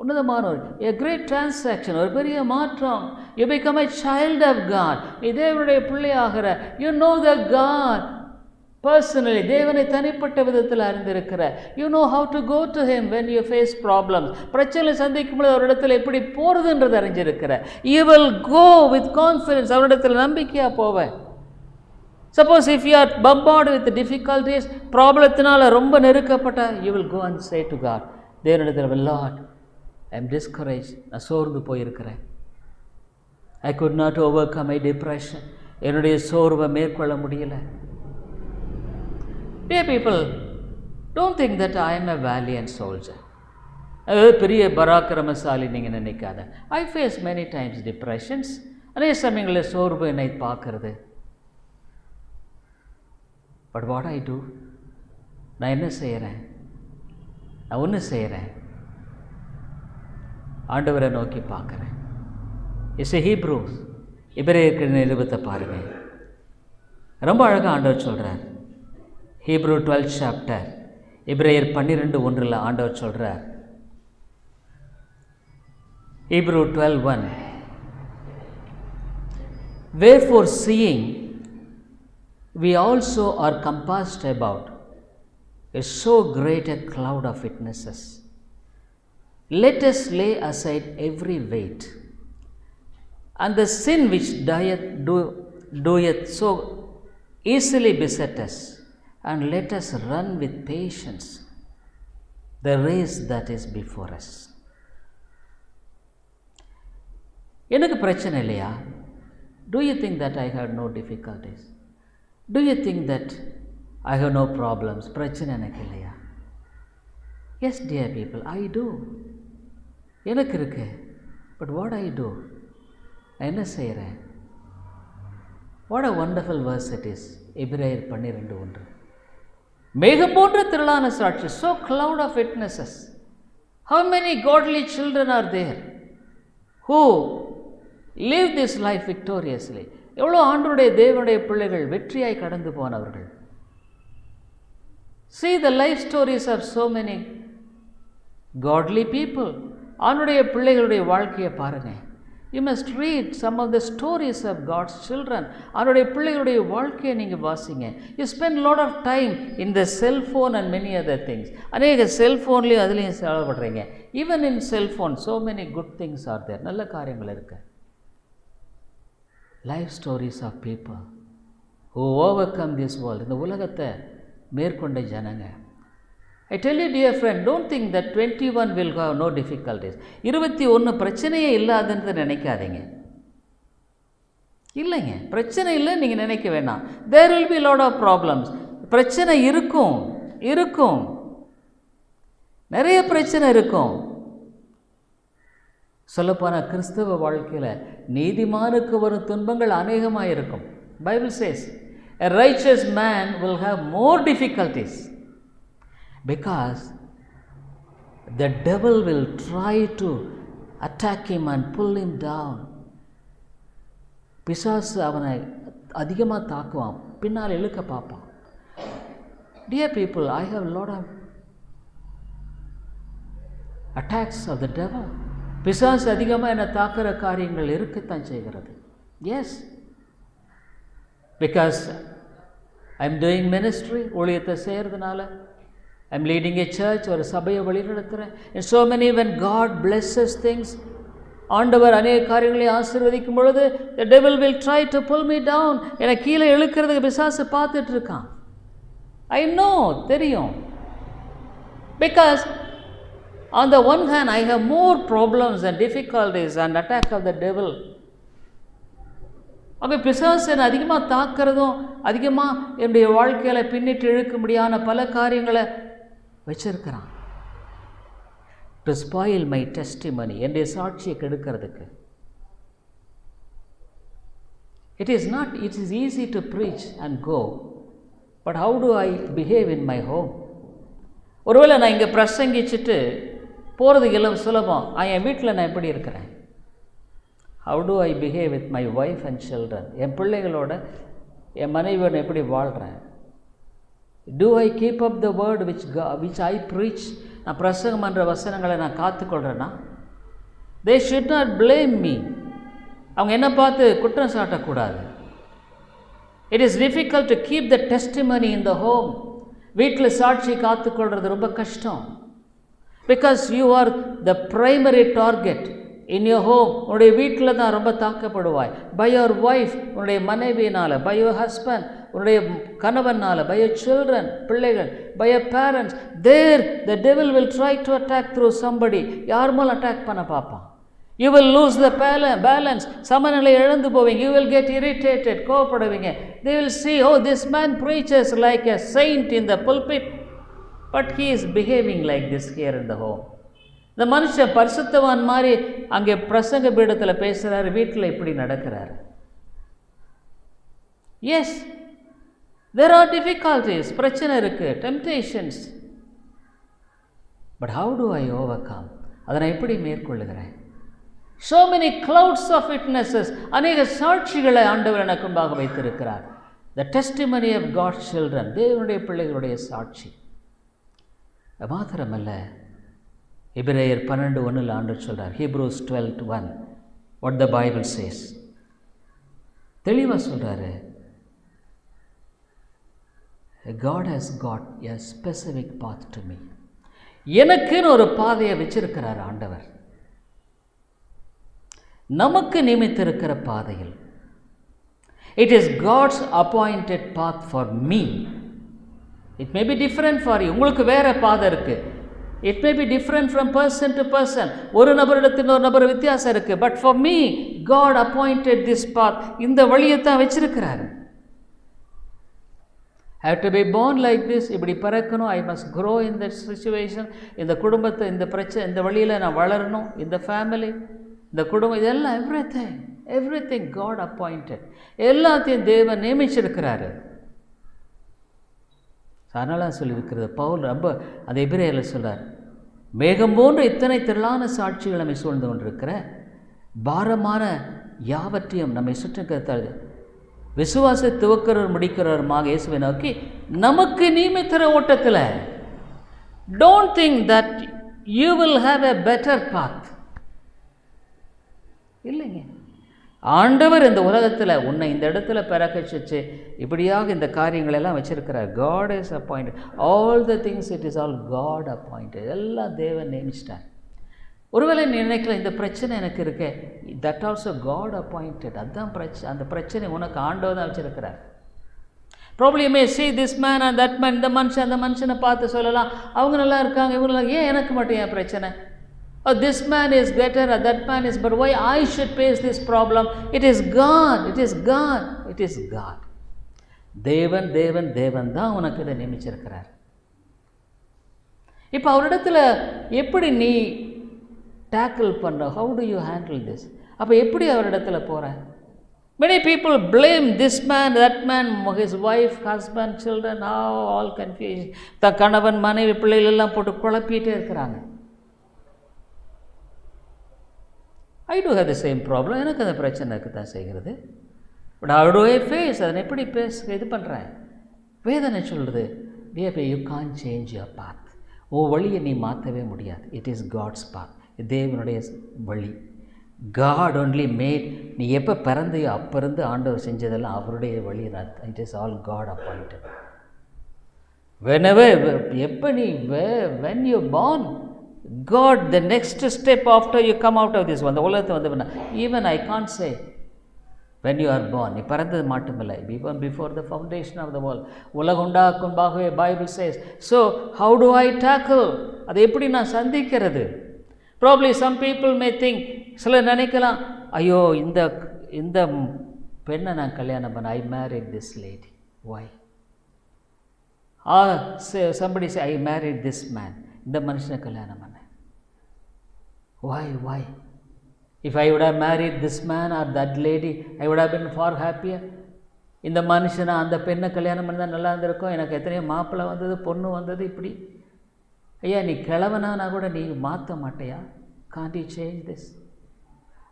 உன்னதமான a great transaction, ஒரு பெரிய மாற்றம். You become a child of God. நீ தேவனுடைய பிள்ளையாகிற. You know the God personally. தேவனை தனிப்பட்ட விதத்தில் அறிந்திருக்கிற. You know how to go to him when you face problems. பிரச்சனை சந்திக்கும் பொழுது அவரிடத்தில் எப்படி போகிறதுன்றது அறிஞ்சிருக்கிற. You will go with confidence. அவரிடத்தில் நம்பிக்கையாக போவேன். Suppose if you are bombarded with difficulties, ப்ராப்ளத்தினால ரொம்ப நெருக்கப்பட்ட, you will go and say to God, தேவனிடத்தில், Lord, I am discouraged. நான் சோர்ந்து போயிருக்கிறேன். I could not overcome my depression. என்னுடைய சோர்வை மேற்கொள்ள முடியல. Dear people, don't think that I am a valiant soldier. அது பெரிய பராக்கிரமசாலி நீங்கள் நினைக்காத. I face many times depressions. அநேக சமயங்களில் சோர்வு என்னை பார்க்கறது. But what I do? நான் என்ன செய்கிறேன்? நான் ஒன்று செய்கிறேன். ஆண்டவரை நோக்கி பார்க்குறேன். இட்ஸ் ஹீப்ரூஸ், எபிரேயருக்கு நிருபத்தை பாருங்கள். ரொம்ப அழகாக ஆண்டவர் சொல்கிறார். ஹீப்ரூ 12th chapter, எபிரேயர் 12:1 ஆண்டவர் சொல்கிறார். Hebrew 12:1, wherefore seeing we also are compassed about a so great a cloud of witnesses, let us lay aside every weight and the sin which doeth so easily beset us, and let us run with patience the race that is before us. எனக்கு பிரச்சனை இல்லையா? Do you think that I have no difficulties? Do you think that I have no problems? பிரச்சனை எனக்கு இல்லையா? Yes, dear people, I do. எனக்கு இருக்கு. But what I do? நான் என்ன செய்கிறேன்? What a wonderful verse it is. எபிரேயர் 12:1. மேகம் போன்ற திரளான சாட்சி, so cloud of witnesses. How many godly children are there who live this life victoriously? எவ்வளோ ஆண்டவருடைய தேவனுடைய பிள்ளைகள் வெற்றியாய் கடந்து போனவர்கள். See the life stories of so many godly people. ஆண்டவருடைய பிள்ளைகளுடைய வாழ்க்கையை பாருங்க. You must read some of the stories of God's children. அவருடைய பிள்ளைகளுடைய வாழ்க்கையை நீங்கள் வாசிங்க. You spend lot of time in the cell phone and many other things. அநேக செல்ஃபோன்லேயும் அதுலேயும் செலவிடுறீங்க. Even in cell phone, so many good things are there. நல்ல காரியங்கள் இருக்கு. Life stories of people who overcome this world. இந்த உலகத்தை மேற்கொண்ட ஜனங்க. I tell you dear friend, don't think that 21 will have no difficulties. 21 பிரச்சனையே இல்லாதுன்னு நினைக்காதீங்க. இல்லைங்க, பிரச்சனை இல்லைன்னு நீங்கள் நினைக்க வேண்டாம். There will be lot of problems. பிரச்சனை இருக்கும், நிறைய பிரச்சனை இருக்கும். சொல்லப்போனால் கிறிஸ்தவ வாழ்க்கையில் நீதிமானுக்கு வரும் துன்பங்கள் அநேகமாக இருக்கும். Bible says a righteous man will have more difficulties. Because the devil will try to attack him and pull him down. பிசாசு அவனை அதிகமாக தாக்குவான், பின்னால் இழுக்க பார்ப்பான். Dear people, I have a lot of attacks of the devil. பிசாசு அதிகமாக என்னை தாக்குற காரியங்கள் இருக்கத்தான் செய்கிறது. Yes, because I am doing ministry, ஊழியத்தை செய்கிறதுனால, I am leading a church, ஒரு சபையை வழிநடத்துகிறேன். And so many, when God blesses things, ஆண்டவர் அநேக காரியங்களை ஆசீர்வதிக்கும் பொழுது the devil will try to pull me down. என்னை கீழே இழுக்கிறதுக்கு பிசாசு பார்த்துட்டு இருக்கான். I know, தெரியும். Because on the one hand I have more problems and difficulties and attack of the devil. அப்போ பிசாசு என்னை அதிகமாக தாக்கிறதும் அதிகமாக என்னுடைய வாழ்க்கையில் பின்னிட்டு இழுக்க முடியாத பல காரியங்களை வச்சிருக்கிறான். டு ஸ்பாயில் மை டெஸ்டிமனி, என்னுடைய சாட்சியை கெடுக்கிறதுக்கு. It is easy to preach and go, but how do I behave in my home? ஒருவேளை நான் இங்கே பிரசங்கிச்சுட்டு போகிறதுக்கு எல்லாம் சுலபம். என் வீட்டில் நான் எப்படி இருக்கிறேன்? How do I behave with my wife and children? என் பிள்ளைகளோட, என் மனைவியோட எப்படி வாழ்கிறேன்? Do I keep up the word which I preach? நான் பிரசங்கம் பண்ணுற வசனங்களை நான் காத்துக்கொள்கிறேன்னா? They should not blame me. அவங்க என்ன பார்த்து குற்றம் சாட்டக்கூடாது. It is difficult to keep the testimony in the home. வீட்டில் சாட்சி காத்துக்கொள்கிறது ரொம்ப கஷ்டம். Because you are the primary target in your home. உன்னுடைய வீட்டில் தான் ரொம்ப தாக்கப்படுவாய். By your wife, உன்னுடைய மனைவியினால், by your husband, உன்னுடைய கணவனால், by your children, பிள்ளைகள், by your parents. There the devil will try to attack through somebody. யார் மேல் அட்டாக் பண்ண பார்ப்பான். You will lose the balance. சமநிலை இழந்து போவீங்க. You will get irritated, கோபப்படுவீங்க. They will see, oh, this man preaches like a saint in the pulpit, but he is behaving like this here in the home. இந்த மனுஷன் பரிசுத்தவான் மாதிரி அங்கே பிரசங்க பீடத்தில் பேசுகிறாரு, வீட்டில் இப்படி நடக்கிறாரு. எஸ், there are difficulties, பிரச்சனை இருக்குது, temptations. But how do I overcome? அதை நான் எப்படி மேற்கொள்ளுகிறேன்? So many clouds of witnesses, அநேக சாட்சிகளை ஆண்டவர் எனக்கு முன்பாக வைத்திருக்கிறார். The testimony of God's children, தேவனுடைய பிள்ளைகளுடைய சாட்சி. மாத்திரமல்ல, எபிரேயர் 12:1 ஆண்டவர் சொல்றார். Hebrews 12:1, what the Bible says. தெளிவாக சொல்றாரு, God has got a specific path to me. எனக்குன்னு ஒரு பாதையை வச்சிருக்கிறார் ஆண்டவர். நமக்கு நியமித்திருக்கிற பாதையில். It is God's appointed path for me. It may be different for you. உங்களுக்கு வேற பாதை இருக்கு. It may be different from person to person. ஒரு நபரிடத்தில் ஒரு நபர் வித்தியாசம் இருக்கு. But for me, God appointed this path. இந்த வழியை தான் வச்சிருக்கிறார். I have to be born like this. இப்படி பிறக்கணும். I must grow in that situation. இந்த குடும்பத்தை, இந்த பிரச்சனை, இந்த வழியில் நான் வளரணும். இந்த ஃபேமிலி, இந்த குடும்பம், இதெல்லாம் everything God appointed. எல்லாத்தையும் தேவன் நியமிச்சிருக்கிறாரு. அதனால சொல்லியிருக்கிறது பவுல் ரொம்ப அந்த எபிரேயரில் சொல்கிறார், மேகம் போன்ற இத்தனை திரளான சாட்சிகள் நம்மை சூழ்ந்து கொண்டிருக்கிற பாரமான யாவற்றையும் நம்மை சுற்றுக்கிறது விசுவாச துவக்கிறவர் முடிக்கிறவருமாக இயேசுவை நோக்கி நமக்கு நியமித்திர ஓட்டத்தில். Don't think that you will have a better path. இல்லைங்க. ஆண்டவர் இந்த உலகத்தில் உன்னை இந்த இடத்துல பிறக்கச்சிச்சு இப்படியாக இந்த காரியங்களெல்லாம் வச்சுருக்கிறார். God is appointed all the things, it is all God appointed. எல்லாம் தேவன் நியமிச்சிட்டார். ஒருவேளை நீ நினைக்கல இந்த பிரச்சனை எனக்கு இருக்கே, தட் ஆல்சோ காட் அப்பாயிண்டட். அதுதான் பிரச்சனை. அந்த பிரச்சனை உனக்கு ஆண்டவர் தான் வச்சுருக்கிறார். Probably may see this man and that man, இந்த மனுஷன் அந்த மனுஷனை பார்த்து சொல்லலாம், அவங்க நல்லா இருக்காங்க, இவங்க நல்லா, ஏன் எனக்கு மட்டும் ஏன் பிரச்சனை? Oh, this man is better or that man is, but why I should face this problem? It is God, it is God, it is God. தேவன் தேவன் தேவன் தான் உனக்கு இதை நியமிச்சிருக்கிறார். இப்போ அவரிடத்துல எப்படி நீ டேக்கிள் பண்ணுற, how do you handle this? அப்போ எப்படி அவரிடத்துல போகிற? Many people blame this man, that man, his wife, husband, children, all confused. த கணவன் மனைவி பிள்ளைகள் எல்லாம் போட்டு குழப்பிட்டே இருக்கிறாங்க. I do have the same problem. எனக்கு அந்த பிரச்சனை இருக்க தான் செய்கிறது. But how do I face? அதனை எப்படி இது பண்ணுறேன்? வேதனை சொல்கிறது, you can't change your path. வழியை நீ மாற்றவே முடியாது. It is God's path. தேவனுடைய வழி. God only made, நீ எப்போ பிறந்தையோ அப்போ இருந்து ஆண்டவர் செஞ்சதெல்லாம் அவருடைய வழி. It is all God appointed. Whenever, எப்போ நீ when you born, God, the next step after you come out of this one, the உலகத்தை வந்து even I can't say when you are born, நீ பிறந்தது மட்டுமில்லை, even before the foundation of the world, உலகம் உண்டாக்கும் முன்பாகவே Bible says. So how do I tackle? அதை எப்படி நான் சந்திக்கிறது? Probably some people may think, சிலர் நினைக்கலாம், ஐயோ இந்த பெண்ணை நான் கல்யாணம் பண்ண, I married this lady, why? Somebody say, I married this man, இந்த மனுஷனை கல்யாணம் பண்ண, why? If I would have married this man or that lady, I would have been far happier. இந்த மனுஷனை அந்த பெண்ணை கல்யாணம் பண்ணால் நல்லா இருந்திருக்கும், எனக்கு எத்தனையோ மாப்பிள்ளை வந்தது, பொண்ணு வந்தது. இப்படி ஐயா நீ கிழவனானா கூட நீ மாற்ற மாட்டையா? can't you change this?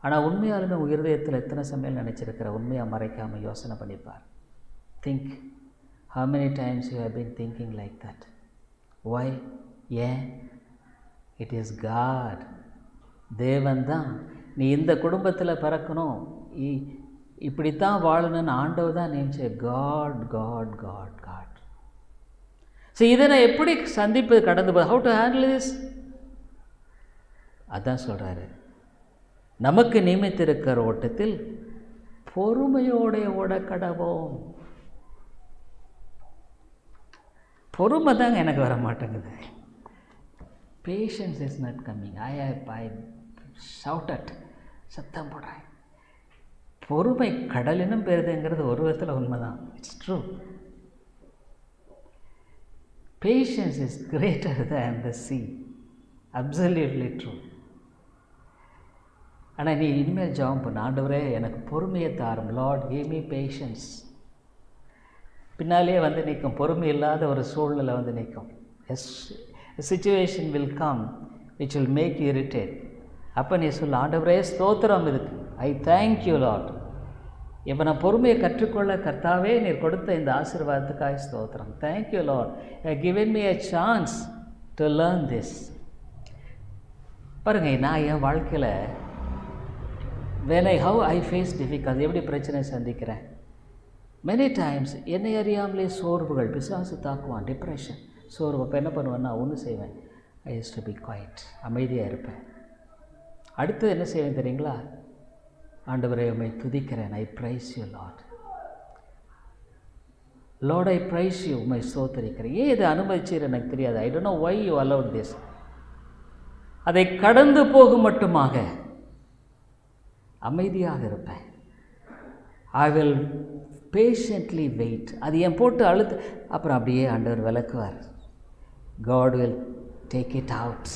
ஆனால் உண்மையாலுமே உயிர்தயத்தில் எத்தனை சமையல் நினச்சிருக்கிற, உண்மையாக மறைக்காமல் யோசனை பண்ணிப்பார். Think, how many times you have been thinking like that? why? ஏன்? it is God. தேவன் தான். நீ இந்த குடும்பத்தில் பிறக்கணும், இப்படித்தான் வாழணும்னு ஆண்டவர் தான் நினைச்ச. God. ஸோ இதை நான் எப்படி சந்திப்பது, கடந்து போது, how to handle this? அதான் சொல்கிறாரு, நமக்கு நியமித்திருக்கிற ஓட்டத்தில் பொறுமையோட ஓட கடவோம். பொறுமை தாங்க எனக்கு வர மாட்டேங்குது. Patience is not coming. I shouted, சத்தம் போடுறேன். பொறுமை கடலினும் பெறுதுங்கிறது ஒரு விதத்தில் உண்மைதான். It's true. Patience is greater than the sea. Absolutely true. ஆனால் நீ இனிமேல் ஜெபம் பண்ண, ஆண்டவரே எனக்கு பொறுமையை தாரும். Lord, give me patience. பின்னாலே வந்து நிற்கும், பொறுமை இல்லாத ஒரு சூழ்நிலை வந்து நிற்கும். A situation will come which will make you irritate. அப்போ நீ சொல்ல, ஆண்டவரே ஸ்தோத்திரம் இதுக்கு, I thank you Lord. இப்போ நான் பொறுமையை கற்றுக்கொள்ள கர்த்தாவே நீர் கொடுத்த இந்த ஆசீர்வாதத்துக்காக ஸ்தோத்திரம். Thank you Lord, you have given me a chance to learn this. பாருங்க, நான் என் வாழ்க்கையில் how I face difficulty, எப்படி பிரச்சனை சந்திக்கிறேன். many times என்னை அறியாமலே சோர்வுகள், பிசாசு தாக்குவான், டிப்ரெஷன், சோர்வு. அப்போ என்ன பண்ணுவேன்னா, ஒன்று செய்வேன், I used to be quiet, அமைதியாக இருப்பேன். அடுத்து என்ன செய்வேன் தெரியுங்களா? ஆண்டவரே உம்மை துதிக்கிறேன், I praise you Lord. Lord, I praise you, உம்மை ஸ்தோத்திரிக்கிறேன். ஏன் இதை அனுமதிச்சீர் எனக்கு தெரியாது. I don't know why you allowed this. அதை கடந்து போகும் மட்டுமாக அமைதியாக இருப்பேன். I will patiently wait. அது என் போட்டு அழுத்து, அப்புறம் அப்படியே ஆண்டவர் விளக்குவார். God will take it out.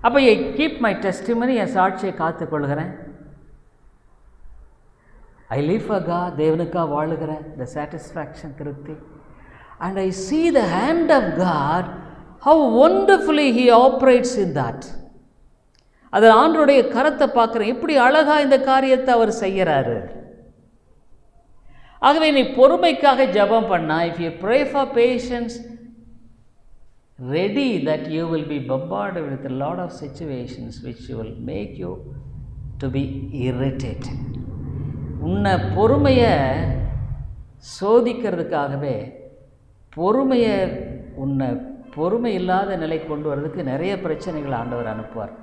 அப்போ ஐ கீப் மை டெஸ்டிமனி, என் சாட்சியை காத்துக்கொள்கிறேன். ஐ லிவ் ஃபார் காட், தேவனுக்காக வாழுகிறேன், த சாட்டிஸ்ஃபேக்ஷன், திருப்தி. And I see the hand of God, how wonderfully he operates in that. அதில் ஆண்டவருடைய கரத்தை பார்க்குறேன், எப்படி அழகாக இந்த காரியத்தை அவர் செய்கிறாரு. ஆகவே நீ பொறுமைக்காக ஜெபம் பண்ணா, if you pray for patience, ready that you will be bombarded with a lot of situations which will make you to be irritated. உன்னை பொறுமையை சோதிக்கிறதுக்காகவே பொறுமையை உன்னை பொறுமை இல்லாத நிலை கொண்டு வர்றதுக்கு நிறைய பிரச்சனைகள் ஆண்டவர் அனுப்புவார்.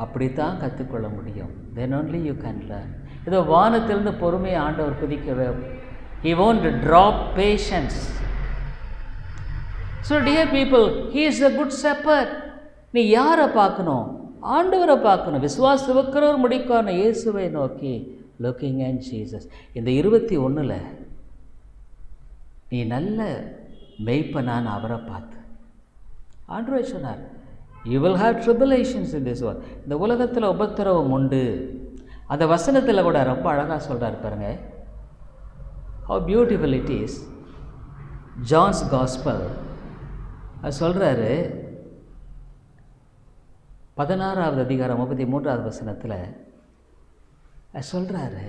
அப்படித்தான் கற்றுக்கொள்ள முடியும். then only you can learn. இதோ வானத்திலிருந்து பொறுமையை ஆண்டவர் குதிக்கவே, he won't drop patience. so dear people, he is a good shepherd. நீ யாரை பார்க்கணும்? ஆண்டவரை பார்க்கணும். விசுவாச வைக்கிறவர் முடிக்கான இயேசுவை நோக்கி லுக்கிங் அட் ஜீசஸ். இந்த 21ல் நீ நல்ல மெய்ப்பனான அவரை பார்த்து ஆண்டவர் சொன்னார், you will have tribulations in this world. இந்த உலகத்தில் உபத்திரவம் உண்டு. அந்த வசனத்தில் கூட ரொம்ப அழகாக சொல்கிறார் பாருங்க, how beautiful it is. John's gospel அது சொல்கிறாரு, 16வது அதிகாரம் 33வது வசனத்தில் சொல்கிறாரு,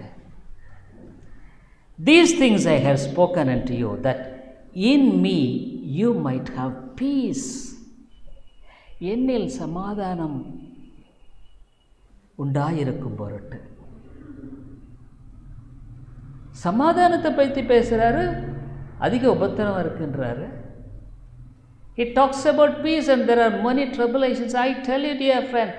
these things I have spoken unto you, that in me you might have peace. என்னில் சமாதானம் உண்டாயிருக்கும் பொருட்டு. சமாதானத்தை பற்றி பேசுகிறாரு, அதிக உபத்திரம் இருக்குன்றாரு. He talks about peace and there are many tribulations. I tell you, dear friend,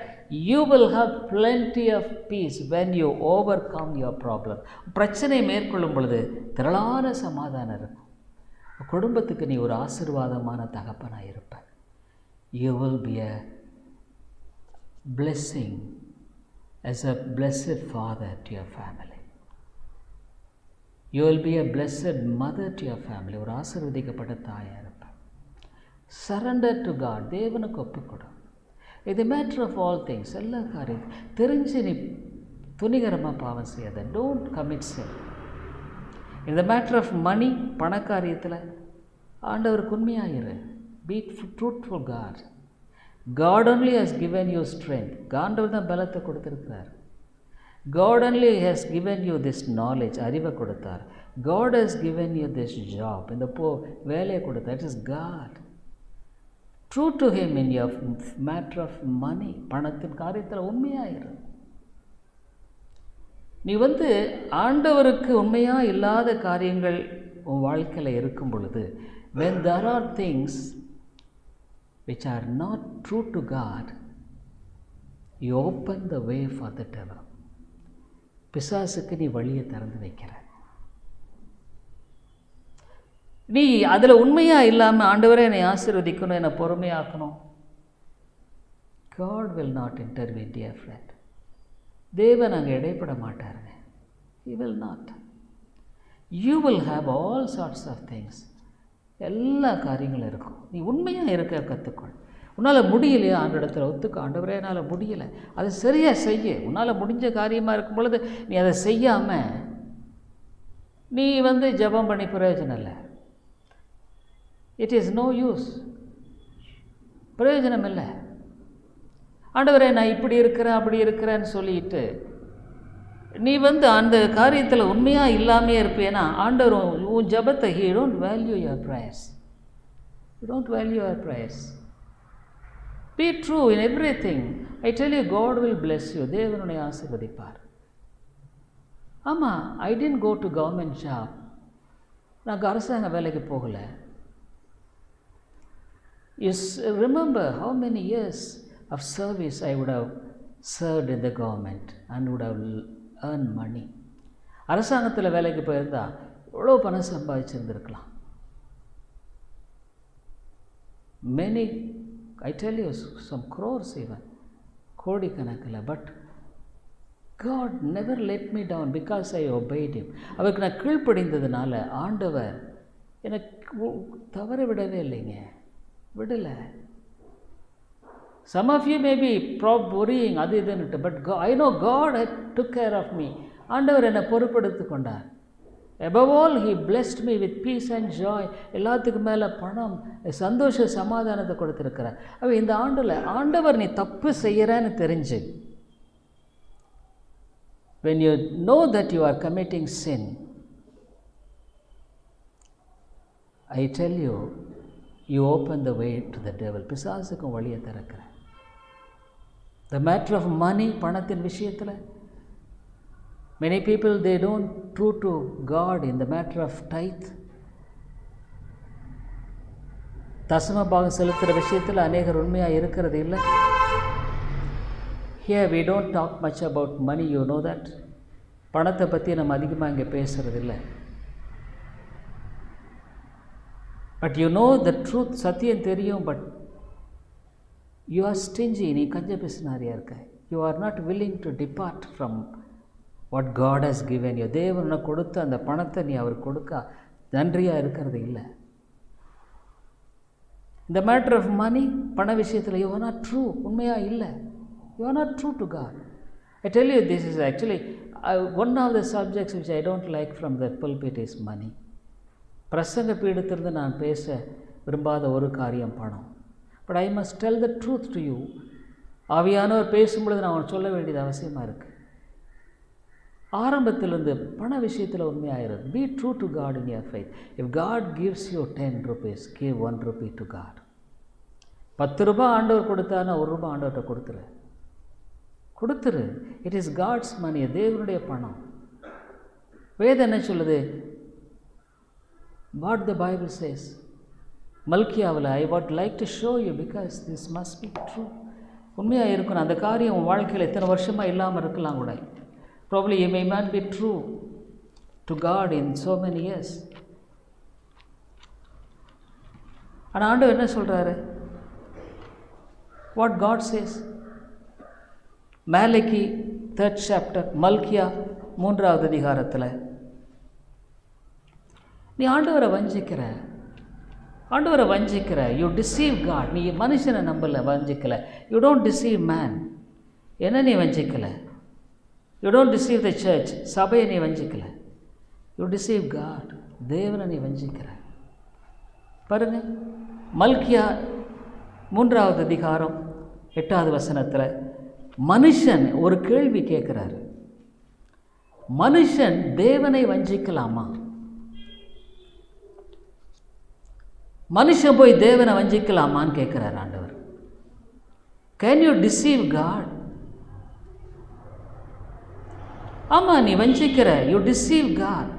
you will have plenty of peace when you overcome your problem. பிரச்சனை மேற்கொள்ளும் பொழுது திரளான சமாதானம் இருக்கும். குடும்பத்துக்கு நீ ஒரு ஆசீர்வாதமான தகப்பனாக இருப்ப. You will be a blessing as a blessed father to your family. You will be a blessed mother to your family. ஒரு ஆசீர்வதிக்கப்பட்ட தாயாக இருப்ப. Surrender to God. தேவனுக்கு ஒப்புக்கொடு. இது மேட்டர் ஆஃப் ஆல் திங்ஸ். எல்லா காரியம் தெரிஞ்சு நீ துணிகரமாக பாவம் செய்யாத. Don't commit sin. இந்த மேட்டர் ஆஃப் மணி, பணக்காரியத்தில் ஆண்டவருக்கு உண்மையாயிரு. Be truthful God. God only has given you strength. ஆண்டவர் தான் பலத்தை கொடுத்துருக்கிறார். God only has given you this knowledge. அறிவை கொடுத்தார். God has given you this job. இந்த வேலையை கொடுத்தார். It is God. True to him in your matter of money. பணத்தின் காரியத்தில் உண்மையாயிரு. நீ ஆண்டவருக்கு உண்மையாக இல்லாத காரியங்கள் உன் வாழ்க்கையில் இருக்கும் பொழுது, when there are things which are not true to God, you open the way for the devil. பிசாசுக்கு நீ வழியை திறந்து வைக்கிற. நீ அதில் உண்மையாக இல்லாமல் ஆண்டவரே என்னை ஆசீர்வதிக்கணும், என்னை பொறுமையாக்கணும். God will not intervene, dear friend. தேவன் அங்கே இடைப்பட மாட்டாருங்க. He will not. You will have all sorts of things. எல்லா காரியங்களும் இருக்கும். நீ உண்மையாக இருக்க கற்றுக்கொள். உன்னால் முடியலையா ஆண்டவரிடத்தில் ஒத்துக்க, ஆண்டவரே என்னால் முடியலை, அதை சரியாக செய்ய. உன்னால் முடிஞ்ச காரியமாக இருக்கும் பொழுது நீ அதை செய்யாமல் நீ ஜெபம் பண்ணி பிரயோஜனம் இல்லை. It is no use. பிரயோஜனம் இல்லை. ஆண்டவரே நான் இப்படி இருக்கிறேன் அப்படி இருக்கிறேன்னு சொல்லிட்டு நீ அந்த காரியத்தில் உண்மையாக இல்லாமே இருப்பேன்னா ஆண்டவர் உன் ஜபத்தை he don't value your prayers. You don't value your prayers. Be true in everything. I tell you, God will bless you. தேவன் உன்னை ஆசீர்வதிப்பார். ஆமாம், I didn't go to government job. நான் அரசாங்க வேலைக்கு போகலை. You remember how many years of service I would have served in the government and would have earned money. அரசாங்கத்தில் வேலைக்கு போயிருந்தா எவ்வளோ பணம் சம்பாதிச்சிருந்துருக்கலாம். Many, I tell you, some crores even, கோடிக்கணக்கில். But God never let me down because I obeyed him. அவருக்கு நான் கீழ்ப்படிந்ததுனால ஆண்டவர் எனக்கு தவற விடவே இல்லைங்க, விடலை. Some of you may be worrying அது இதுன்னுட்டு, but I know God took care of me. ஆண்டவர் என்னை பொறுப்பெடுத்து கொண்டார். Above all, he blessed me with peace and joy. எல்லாத்துக்கு மேலே பணம், சந்தோஷ சமாதானத்தை கொடுத்துருக்கிறார். அப்போ இந்த ஆண்டவர் நீ தப்பு செய்கிறேன்னு தெரிஞ்சு, when you know that you are committing sin, I tell you, you open the way to the devil. பிசாசுக்கும் வழியை திறக்கிற. The matter of money, பணத்தின் விஷயத்தில் many people they don't true to God in the matter of tithe. தசம பாகம் செலுத்துகிற விஷயத்தில் அநேகர் உண்மையாக இருக்கிறது இல்லை. Here we don't talk much about money, you know that. பணத்தை பற்றி நம்ம அதிகமாக இங்கே பேசுகிறது இல்லை. But you know the truth, சத்தியம் தெரியும், but you are stingy, நீ கஞ்ச பிசினாரியாக இருக்க. You are not willing to depart from what God has given you. தேவன் உனக்கு கொடுத்த அந்த பணத்தை நீ அவர் கொடுக்க நன்றியாக இருக்கிறது இல்லை. இந்த மேட்டர் ஆஃப் மணி, பண விஷயத்தில் you are not true, உண்மையாக இல்லை. You are not true to God. I tell you, this is actually one of the subjects which I don't like from the pulpit is money. பிரசங்க பீடத்திலிருந்து நான் பேச விரும்பாத ஒரு காரியம் பணம். But I must tell the truth to you. ஆவியானவர் பேசும்பொழுது நான் சொல்ல வேண்டியது அவசியமாக இருக்குது. ஆரம்பத்திலிருந்து பண விஷயத்தில் உண்மையாயிரும். Be true to God in your faith. If God gives you 10 rupees, give 1 rupee to God. 10 ரூபாய் ஆண்டவர் கொடுத்தானா 1 ரூபாய் ஆண்டவர்கிட்ட கொடுத்துரு. இட் இஸ் காட்ஸ் மணி, தேவனுடைய பணம். வேதம் என்ன சொல்லுது? What the Bible says. மல்கியாவில் I would like to show you because this must be true. உண்மையாக இருக்கணும். அந்த காரியம் உன் வாழ்க்கையில் எத்தனை வருஷமாக இல்லாமல் இருக்கலாம் கூட. Probably you may not be true to God in so many years. ஆனால் ஆண்டவர் என்ன சொல்கிறாரு? What God says. Malachi 3rd chapter, மல்கியா 3வது அதிகாரத்தில் நீ ஆண்டவரை வஞ்சிக்கிற. You deceive God. நீ மனுஷனை நம்பலை, வஞ்சிக்கலை. You don't deceive man. என்ன நீ வஞ்சிக்கலை? You don't deceive the church. சபையை நீ வஞ்சிக்கலை. You deceive God. தேவனை நீ வஞ்சிக்கிற. பாருங்க, மல்கியா 3வது அதிகாரம் 8வது வசனத்தில் மனுஷன் ஒரு கேள்வி கேட்குறாரு. மனுஷன் தேவனை வஞ்சிக்கலாமா? மனுஷன் போய் தேவனை வஞ்சிக்கலாமான்னு கேட்குறார் ஆண்டவர். Can you deceive God? ஆமாம், நீ வஞ்சிக்கிற. You deceive God.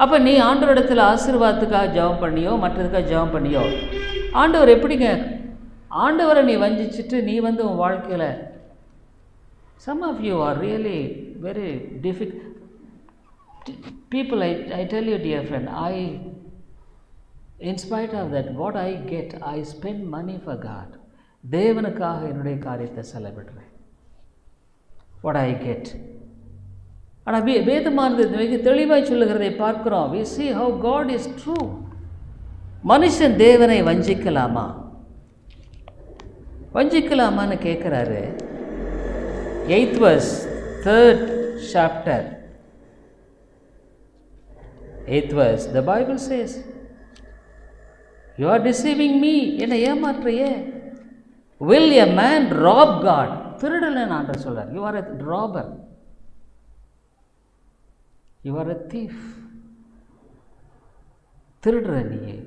அப்போ நீ ஆண்டவரிடத்தில் ஆசீர்வாதத்துக்காக ஜெபம் பண்ணியோ மற்றதுக்காக ஜெபம் பண்ணியோ ஆண்டவர் எப்படிங்க? ஆண்டவரை நீ வஞ்சிச்சுட்டு நீ வந்து உன் வாழ்க்கையில் some of you are really very difficult people. I tell you, dear friend, in spite of that, what I get, I spend money for God. தேவனுக்காக என்னுடைய காரியத்தை செலவிடுறேன். what I get. ஆனால் வேதமானது மிக தெளிவாய் சொல்லுகிறதை பார்க்கிறோம். we see how God is true. மனுஷன் தேவனை வஞ்சிக்கலாமான்னு கேட்குறாரு. 8th verse, 3rd chapter, 8th verse, the Bible says, you are deceiving me. என்னை ஏமாற்றுறியே. will a man rob God? திருடலன்னு ஆண்டவர் சொல்றார். you are a robber. you are a thief. திருடுற நீயே.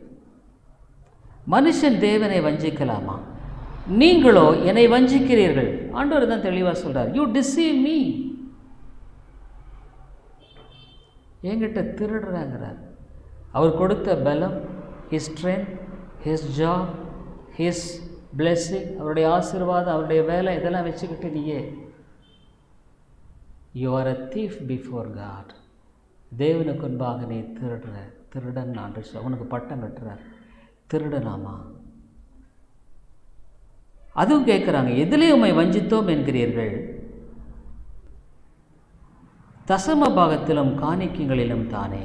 மனுஷன் தேவனை வஞ்சிக்கலாமா? நீங்களோ என்னை வஞ்சிக்கிறீர்கள். ஆண்டவர் தான் தெளிவாக சொல்றார். You deceive me. என்கிட்ட திருடுறாங்கிறார். அவர் கொடுத்த பலம், his strength, his job, his blessing, அவருடைய ஆசீர்வாதம், அவருடைய வேலை, இதெல்லாம் வச்சுக்கிட்டு நீயே you are a thief before God. தேவனுக்கு முன்பாக நீ திருடன் ஆண்டு உனக்கு பட்டம் கட்டுறார். திருடனாமா? அதுவும் கேட்குறாங்க, எதிலே உம்மை வஞ்சித்தோம் என்கிறீர்கள்? தசம பாகத்திலும் காணிக்கைகளிலும் தானே.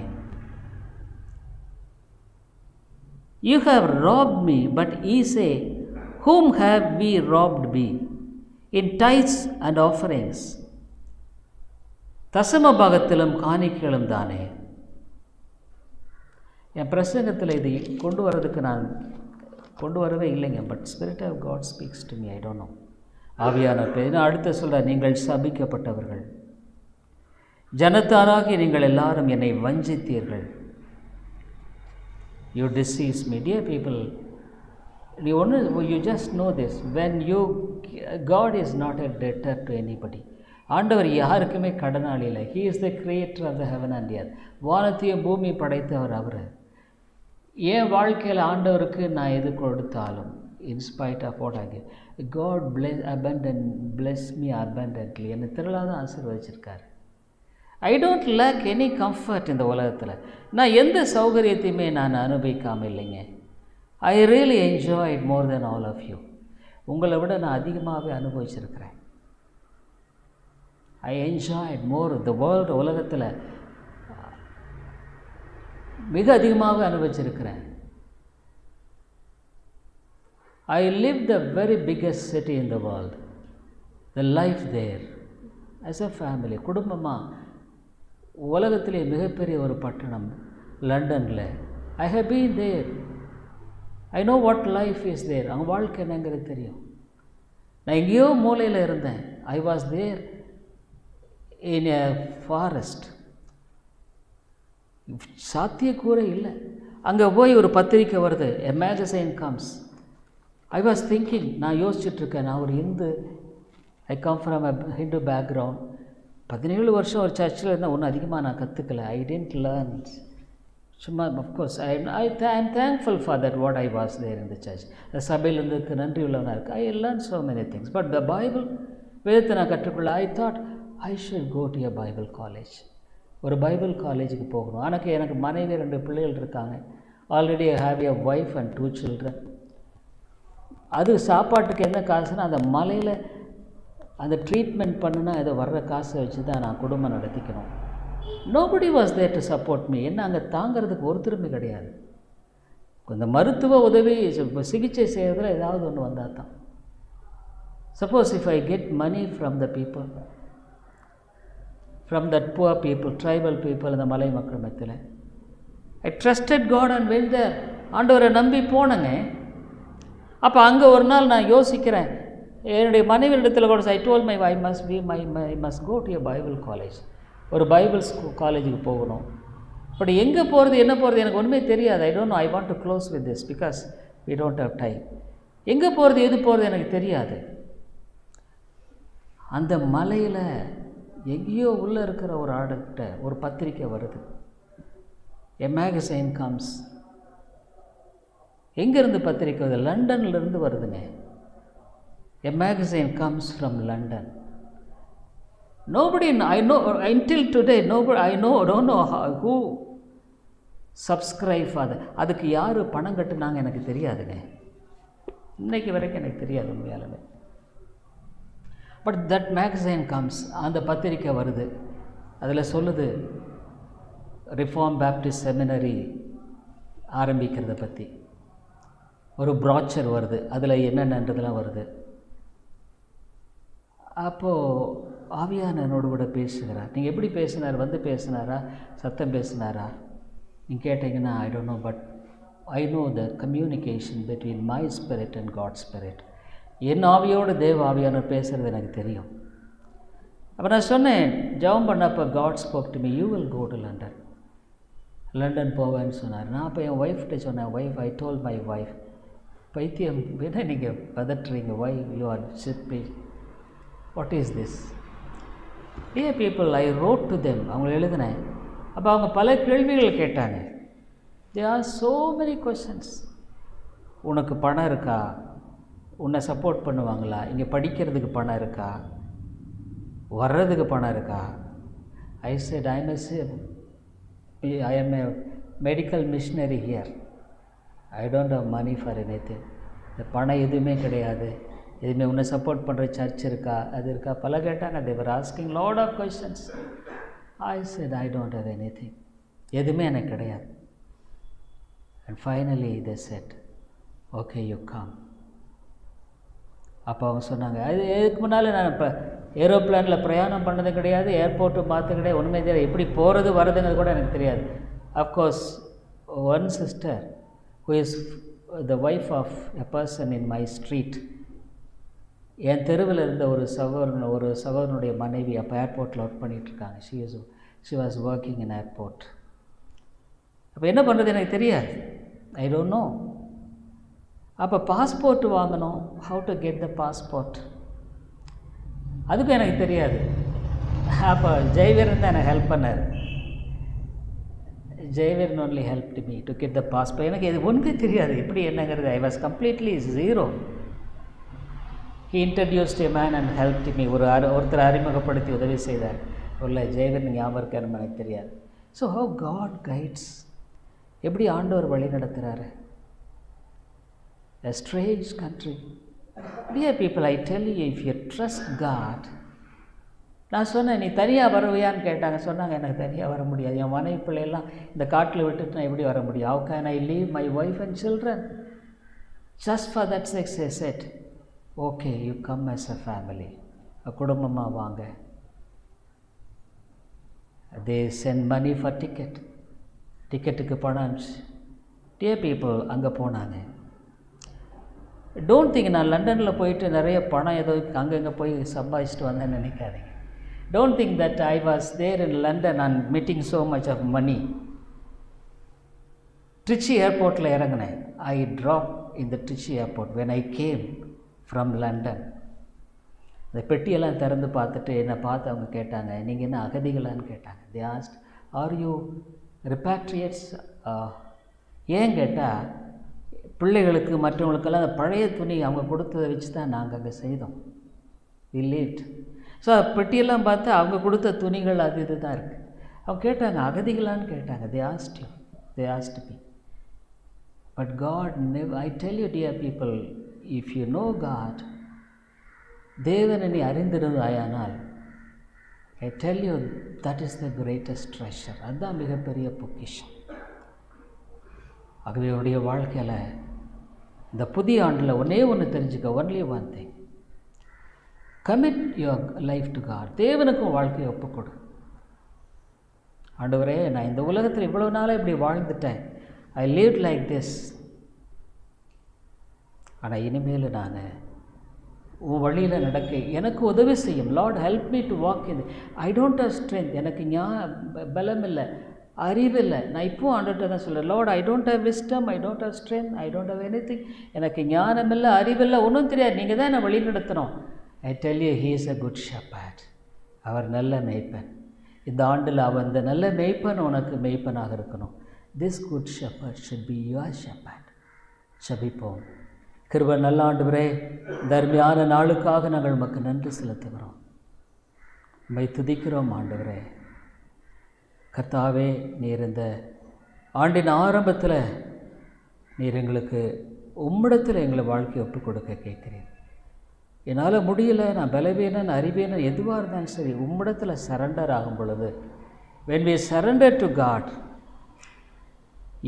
You have robbed me, but ye say, whom have we robbed me? In tithes and offerings. தசம பாகத்திலும் காணிக்கைகளும் தானே. என் பிரசங்கத்தில் இதை கொண்டு வரவே இல்லைங்க. But spirit of God speaks to me. I don't know. ஆவியானவர் பேர் அடுத்த சொல்கிறார், நீங்கள் சபிக்கப்பட்டவர்கள், ஜனத்தாராகி நீங்கள் எல்லாரும் என்னை வஞ்சித்தீர்கள். You deceive me. Dear people, you just know this. When you God is not a debtor to anybody. ஆண்டவர் யாருக்குமே கடனாளி இல்லை. He is the creator of the heaven and earth. வானத்தையும் பூமி படைத்தவர் அவர். என் வாழ்க்கையில் ஆண்டவருக்கு நான் எது கொடுத்தாலும், in spite of what I give, God bless me abundantly. என்னை திரளாக ஆசீர்வதிச்சிருக்காரு. I don't lack any comfort இந்த உலகத்தில். நான் எந்த சௌகரியத்தையுமே நான் அனுபவிக்காமல் இல்லைங்க. I really enjoyed more than all of you. உங்களை விட நான் அதிகமாகவே அனுபவிச்சிருக்கிறேன். I enjoyed more the world. உலகத்தில் மிக அதிகமாக அனுபவிச்சிருக்கிறேன். I live the very biggest city in the world. The life there as a family, குடும்பமாக உலகத்திலே மிகப்பெரிய ஒரு பட்டணம் லண்டனில். I have been there. I know what life is there. அவங்க வாழ்க்கை என்னங்கிறது தெரியும். நான் எங்கேயோ மூலையில் இருந்தேன். ஐ was there in a forest. சாத்தியக்கூறே இல்லை. அங்கே போய் ஒரு பத்திரிக்கை வருது, a magazine comes. I was thinking, நான் யோசிச்சுட்ருக்கேன், நான் ஒரு Hindu, I come from a Hindu background. 17 வருஷம் ஒரு சர்ச்சில் இருந்தால் ஒன்றும் அதிகமாக நான் கற்றுக்கல. ஐ டென்ட் லேர்ன் சும்மா. Of course I am thankful for that what I was there in the church. அந்த சபையில் இருந்ததுக்கு நன்றி உள்ளவனாக இருக்குது. I learn so many things. But the Bible, வேதத்தை நான் கற்றுக்கொள்ள, I thought I should go to a Bible college. ஒரு பைபிள் காலேஜுக்கு போகணும். எனக்கு மனைவி 2 பிள்ளைகள் இருக்காங்க. Already I have a wife and 2 children. அது சாப்பாட்டுக்கு என்ன காசுன்னா, அந்த மலையில் அந்த ட்ரீட்மெண்ட் பண்ணுனா ஏதோ வர்ற காசை வச்சு தான் நான் குடும்பம் நடத்திக்கணும். Nobody was there to support me. என்ன அங்கே தாங்கிறதுக்கு ஒருத்தருமே கிடையாது. இந்த மருத்துவ உதவி, சிகிச்சை செய்கிறதுல ஏதாவது ஒன்று வந்தால் தான். Suppose if I get money from the people, from that poor people, tribal people, இந்த மலை மக்கள் மத்தியில், I trusted God and went there. ஆண்டவரை நம்பி போனேங்க. அப்போ அங்கே ஒரு நாள் நான் யோசிக்கிறேன், என்னுடைய மனைவி இடத்துல கூட I told my I must go to a Bible college. ஒரு பைபிள் காலேஜுக்கு போகணும். பட் எங்கே போகிறது, என்ன போகிறது எனக்கு ஒன்றுமே தெரியாது. I don't know. I want to close with this because we don't have time. எங்கே போகிறது, எது போகிறது எனக்கு தெரியாது. அந்த மலையில் எங்கேயோ உள்ளே இருக்கிற ஒரு ஆளுக்கிட்ட ஒரு பத்திரிக்கை வருது. A magazine comes. எங்கேருந்து பத்திரிக்கை வருது? லண்டன்லேருந்து வருதுங்க. A magazine comes from London. Nobody, I know, until today, nobody, don't know who subscribe for that. அதுக்கு யார் பணம் கட்டுனாங்க எனக்கு தெரியாதுங்க. இன்னைக்கு வரைக்கும் எனக்கு தெரியாது உண்மையாலுமே. But that magazine comes. அந்த பத்திரிக்கை வருது. அதில் சொல்லுது ரிஃபார்ம் பேப்டிஸ்ட் செமினரி ஆரம்பிக்கிறத பற்றி. ஒரு ப்ராச்சர் வருது. அதில் என்னென்னன்றதெல்லாம் வருது. அப்போது ஆவியானவர் என்னோடு கூட பேசுகிறார். நீங்கள் எப்படி பேசினார்? வந்து பேசினாரா, சத்தம் பேசினாரா நீங்கள் கேட்டிங்கன்னா I don't know. But I know the communication between my spirit and God spirit. என் ஆவியோடு தேவ ஆவியானவர் பேசுகிறது எனக்கு தெரியும். அப்போ நான் சொன்னேன், ஜெபம் பண்ணப்போ God spoke to me, you will go to London. London போவேன்னு சொன்னார். நான் அப்போ என் ஒய்ஃப்கிட்ட சொன்னேன், wife, I told my wife, பைத்தியம் வேணா நீங்கள் பதட்டுறீங்க, வை யூ ஆர் சிப்பி, what is this? Dear people, I wrote to them. அவங்க எழுதினேன். அப்போ அவங்க பல கேள்விகள் கேட்டாங்க. They are so many questions. உனக்கு பணம் இருக்கா? உன்னை சப்போர்ட் பண்ணுவாங்களா? இங்கே படிக்கிறதுக்கு பணம் இருக்கா? வர்றதுக்கு பணம் இருக்கா? I said I am a medical missionary here. I don't have money for anything. இந்த பணம் எதுவுமே கிடையாது. எதுவுமே உன்னை சப்போர்ட் பண்ணுற சர்ச் இருக்கா, அது இருக்கா, பல கேட்டாங்க. they were asking lot of questions. I said I don't have anything. எதுவுமே எனக்கு கிடையாது. And finally they said, okay, you come. அப்போ அவங்க சொன்னாங்க, அது இதுக்கு முன்னால் நான் இப்போ ஏரோப்ளானில் பிரயாணம் பண்ணது கிடையாது, ஏர்போர்ட்டு மாற்ற கிடையாது, ஒன்றுமே தெரியாது, எப்படி போகிறது வரதுங்கிறது கூட எனக்கு தெரியாது. Of course one sister who is the wife of a person in my street, என் தெருவில் இருந்த ஒரு சகோதரனுடைய மனைவி அப்போ ஏர்போர்ட்டில் ஒர்க் பண்ணிகிட்ருக்காங்க. She was working in airport. அப்போ என்ன பண்ணுறது எனக்கு தெரியாது. I don't no. அப்போ பாஸ்போர்ட் வாங்கணும். How to get the passport? அதுக்கும் எனக்கு தெரியாது. அப்போ ஜெயவீரன் தான் எனக்கு ஹெல்ப் பண்ணார். Jayaveeran only help me to get the passport. எனக்கு இது ஒன்றுமே தெரியாது எப்படி என்னங்கிறது. I was completely zero. He introduced a man and help me. ஒருத்தர் அறிமுகப்படுத்தி உதவி செய்தார். உள்ள ஜெயவீரன் ஞாபகம் இருக்காருன்னு எனக்கு தெரியாது. ஸோ ஹவ் காட் கைட்ஸ், எப்படி ஆண்டவர் வழி நடத்துகிறாரு. A strange country. Dear people, I tell you, if you trust God. நான் சொன்னேன், நீ தனியாக வருவியான்னு கேட்டாங்க. சொன்னாங்க, எனக்கு தனியாக வர முடியாது, என் மனைவி பிள்ளையெல்லாம் இந்த காட்டில் விட்டுட்டு நான் எப்படி வர முடியும்? How can I leave my wife and children? Just for that sake I said, okay, you come as a family. குடும்பமாக வாங்க. They send money for ticket. டிக்கெட்டுக்கு பணம் அனுப்பிச்சு. Dear people, அங்கே போனாங்க. டோன்ட் திங்க் நான் லண்டனில் போயிட்டு நிறைய பணம் ஏதோ அங்கங்கே போய் சம்பாதிச்சுட்டு வந்தேன்னு நினைக்காதீங்க. Don't think that I was there in London and meeting so much of money. Trichy ஏர்போர்ட்டில் இறங்கினேன். I drop in the Trichy airport when I came from London. இந்த பெட்டியெல்லாம் திறந்து பார்த்துட்டு என்னை பார்த்து அவங்க கேட்டாங்க, நீங்கள் என்ன அகதிகளான்னு கேட்டாங்க. They asked, are you repatriates? ஏன் கேட்டால், பிள்ளைகளுக்கு மற்றவங்களுக்கெல்லாம் அந்த பழைய துணி அவங்க கொடுத்ததை வச்சு தான் நாங்கள் அங்கே செய்தோம். We lived. ஸோ பெட்டியெல்லாம் பார்த்து அவங்க கொடுத்த துணிகள் அது இது தான் இருக்குது. அவங்க கேட்டாங்க, அகதிகளான்னு கேட்டாங்க. They asked me. But God I tell you dear people, if you know God, தேவனை நீ அறிந்திருந்தாயானால், I tell you that is the greatest treasure. அதுதான் மிகப்பெரிய பொக்கிஷம். ஆகவே உடைய வாழ்க்கையில் இந்த புதிய ஆண்டில் ஒன்று தெரிஞ்சுக்க, only one thing, commit your life to God. தேவனுக்கும் வாழ்க்கையை ஒப்புக்கொடு. ஆண்டவரே, நான் இந்த உலகத்தில் இவ்வளோ நாளாக இப்படி வாழ்ந்துட்டேன், ஐ லிவ்ட் லைக் திஸ், ஆனால் இனிமேல் நான் உன் வழியில் நடக்க எனக்கு உதவி செய்யும். Lord help me to walk in. I don't have strength, எனக்கு பலம் இல்லை, அறிவில்லை. நான் இப்போவும் ஆண்டவர்கிட்ட தான் சொல்கிறேன், Lord I don't have wisdom, I don't have strength, I don't have anything. எனக்கு ஞானம் இல்லை, அறிவில்லை, ஒன்றும் தெரியாது. நீங்கள் தான் என்னை வழி நடத்தணும். I tell you, he is a good shepherd. அவர் நல்ல மேய்ப்பன். இந்த ஆண்டில் அவர் இந்த நல்ல மேய்ப்பன் உனக்கு மேய்ப்பனாக இருக்கணும். This good shepherd should be your shepherd. ஜெபிப்போம். கிருபை நல்ல ஆண்டவரே, இந்த அருமையான நாளுக்காக நாங்கள் உமக்கு நன்றி செலுத்துகிறோம், உம்மை துதிக்கிறோம். ஆண்டவரே கர்த்தாவே, நீர் இந்த ஆண்டின் ஆரம்பத்தில் நீர் எங்களுக்கு உம்மிடத்தில் எங்களை வாழ்க்கையை ஒப்புக் கொடுக்க கேட்குறேன். என்னால் முடியலை, நான் பலவீனன், அறிவீனன், எதுவாக இருந்தாலும் சரி, உம்மிடத்தில் சரண்டர் ஆகும் பொழுது, when we surrender to God,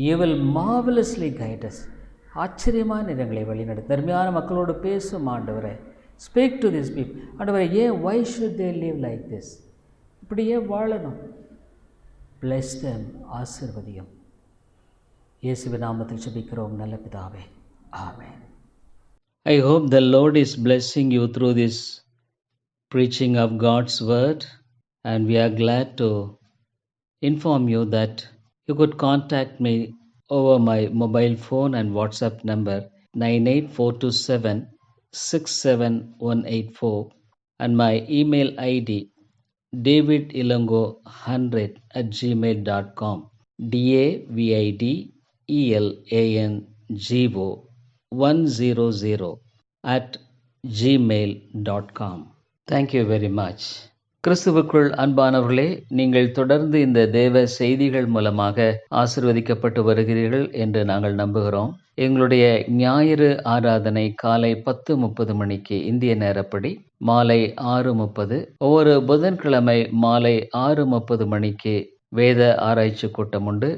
you will marvelously guide us. ஆச்சரியமாக நீர் எங்களை வழிநடத்து. தர்மையான மக்களோடு பேசும் ஆண்டவரே. Speak to this people. ஆண்டவரே, ஏன் why should they live like this? இப்படியே வாழணும். bless them, ஆசீர்வதியும். இயேசுவின் நாமத்தில் ஜெபிக்கிறோம் நல்ல பிதாவே, ஆமென். I hope the Lord is blessing you through this preaching of God's word, and we are glad to inform you that you could contact me over my mobile phone and WhatsApp number 9842767184 and my email ID davidilongo100@gmail.com. davidilongo100@gmail.com. Thank you very much. கிறிஸ்துவுக்குள் அன்பானவர்களே, நீங்கள் தொடர்ந்து இந்த தேவ செய்திகள் மூலமாக ஆசீர்வதிக்கப்பட்டு வருகிறீர்கள் என்று நாங்கள் நம்புகிறோம். எங்களுடைய ஞாயிறு ஆராதனை காலை 10:30 மணிக்கு இந்திய நேரப்படி, மாலை 6:30, ஒவ்வொரு புதன்கிழமை மாலை 6:30 மணிக்கு வேத ஆராய்ச்சி கூட்டம் உண்டு.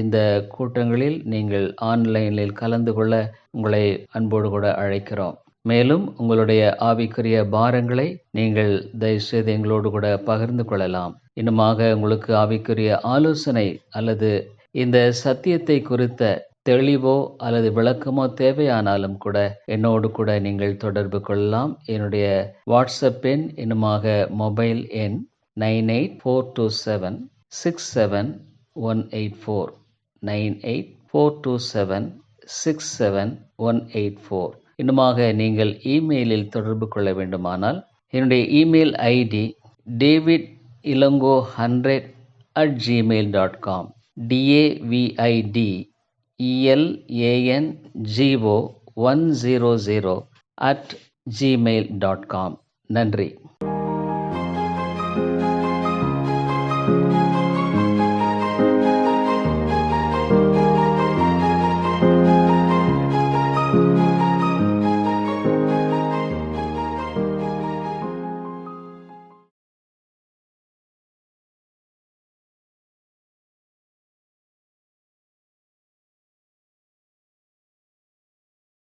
இந்த கூட்டங்களில் நீங்கள் ஆன்லைனில் கலந்து கொள்ள உங்களை அன்போடு கூட அழைக்கிறோம். மேலும் உங்களுடைய ஆவிக்குரிய பாரங்களை நீங்கள் தயவுசெய்து எங்களோடு கூட பகிர்ந்து கொள்ளலாம். இன்னுமாக உங்களுக்கு ஆவிக்குரிய ஆலோசனை அல்லது இந்த சத்தியத்தை குறித்த தெளிவோ அல்லது விளக்கமோ தேவையானாலும் கூட என்னோடு கூட நீங்கள் தொடர்பு கொள்ளலாம். என்னுடைய வாட்ஸ்அப் எண், இன்னுமாக மொபைல் எண் 9842767184 9842767184. இன்னுமாக நீங்கள் இமெயிலில் தொடர்பு கொள்ள வேண்டுமானால் என்னுடைய email ID davidilongo100@gmail.com davidElango100 @gmail.com. நன்றி.